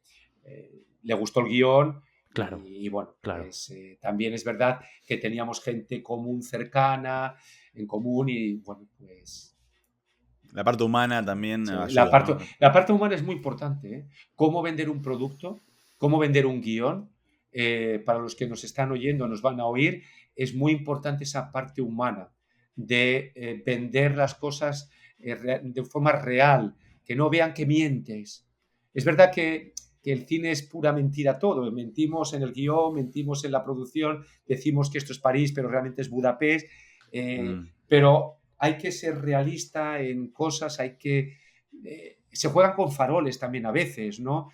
le gustó el guión Claro, y bueno, claro. pues también es verdad que teníamos gente común cercana, en común y bueno, pues La parte humana también sí, ayuda, ¿no? la parte humana es muy importante, ¿eh? Cómo vender un producto, cómo vender un guión. Para los que nos están oyendo, nos van a oír, es muy importante esa parte humana de vender las cosas de forma real, que no vean que mientes. Es verdad que el cine es pura mentira todo. Mentimos en el guión, mentimos en la producción, decimos que esto es París, pero realmente es Budapest. Mm. Pero hay que ser realista en cosas, hay que... se juegan con faroles también a veces, ¿no?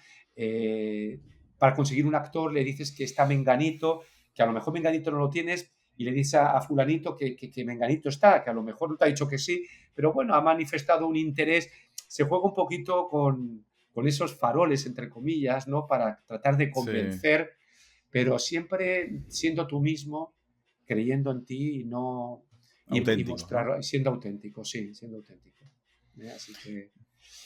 Para conseguir un actor le dices que está Menganito, que a lo mejor Menganito no lo tienes, y le dices a fulanito que Menganito está, que a lo mejor no te ha dicho que sí, pero bueno, ha manifestado un interés. Se juega un poquito con esos faroles, entre comillas, ¿no? Para tratar de Sí, convencer, pero siempre siendo tú mismo, creyendo en ti y no y auténticos, ¿no? mostrar, siendo auténtico, sí, siendo auténtico. Así que qué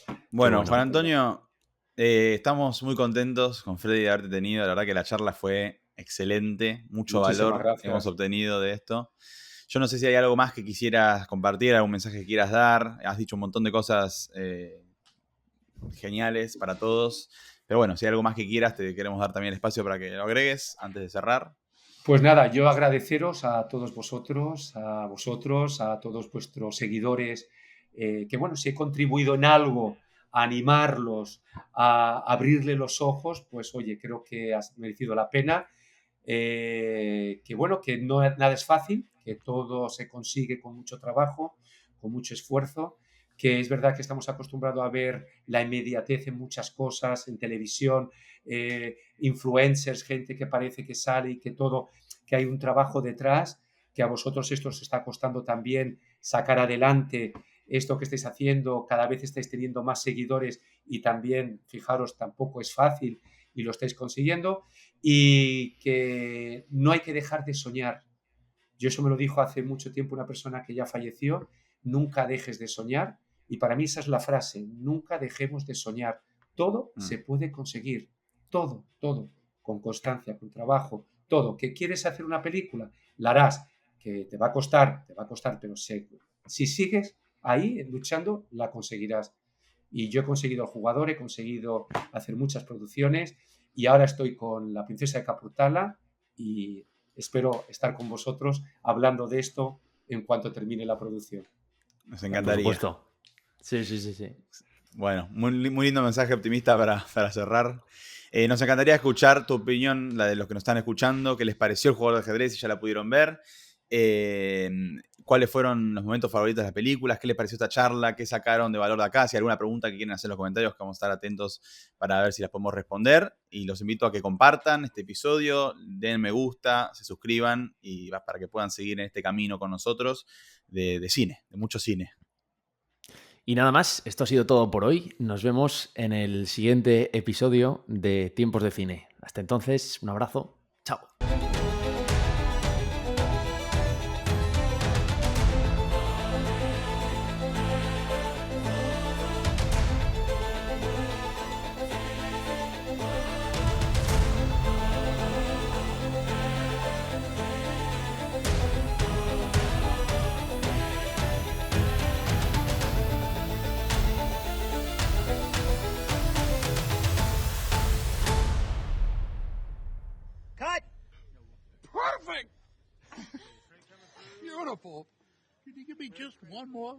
Bueno, bueno, Juan Alfredo. Antonio, estamos muy contentos con Freddy de haberte tenido. La verdad que la charla fue excelente, mucho Muchísimas valor hemos gracias. obtenido de esto. Yo no sé si hay algo más que quisieras compartir, algún mensaje que quieras dar. Has dicho un montón de cosas geniales para todos. Pero bueno, si hay algo más que quieras, te queremos dar también el espacio para que lo agregues antes de cerrar. Pues nada, yo agradeceros a todos vosotros, a todos vuestros seguidores, que bueno, si he contribuido en algo a animarlos, a abrirle los ojos, pues oye, creo que ha merecido la pena. Que bueno, que no nada es fácil, que todo se consigue con mucho trabajo, con mucho esfuerzo, que es verdad que estamos acostumbrados a ver la inmediatez en muchas cosas, en televisión, influencers, gente que parece que sale y que todo, que hay un trabajo detrás, que a vosotros esto os está costando también sacar adelante esto que estáis haciendo, cada vez estáis teniendo más seguidores y también, fijaros, tampoco es fácil y lo estáis consiguiendo y que no hay que dejar de soñar. Yo eso me lo dijo hace mucho tiempo una persona que ya falleció, nunca dejes de soñar y para mí esa es la frase, nunca dejemos de soñar. Todo Mm. se puede conseguir, todo, con constancia, con trabajo, todo. ¿Que quieres hacer una película? La harás, que te va a costar, pero si sigues ahí luchando, la conseguirás. Y yo he conseguido el jugador, he conseguido hacer muchas producciones y ahora estoy con La Princesa de Capurtala y espero estar con vosotros hablando de esto en cuanto termine la producción. Nos Por encantaría. supuesto. Sí. Bueno, muy lindo mensaje optimista para cerrar. Nos encantaría escuchar tu opinión, la de los que nos están escuchando, qué les pareció el jugador de ajedrez, si ya la pudieron ver, cuáles fueron los momentos favoritos de las películas, qué les pareció esta charla, qué sacaron de valor de acá, si hay alguna pregunta que quieren hacer en los comentarios, que vamos a estar atentos para ver si las podemos responder. Y los invito a que compartan este episodio, den me gusta, se suscriban y para que puedan seguir en este camino con nosotros de cine, de mucho cine. Y nada más, esto ha sido todo por hoy. Nos vemos en el siguiente episodio de Tiempos de Cine. Hasta entonces, un abrazo. Chao. Cut! Perfect! Beautiful. Could you give me just one more?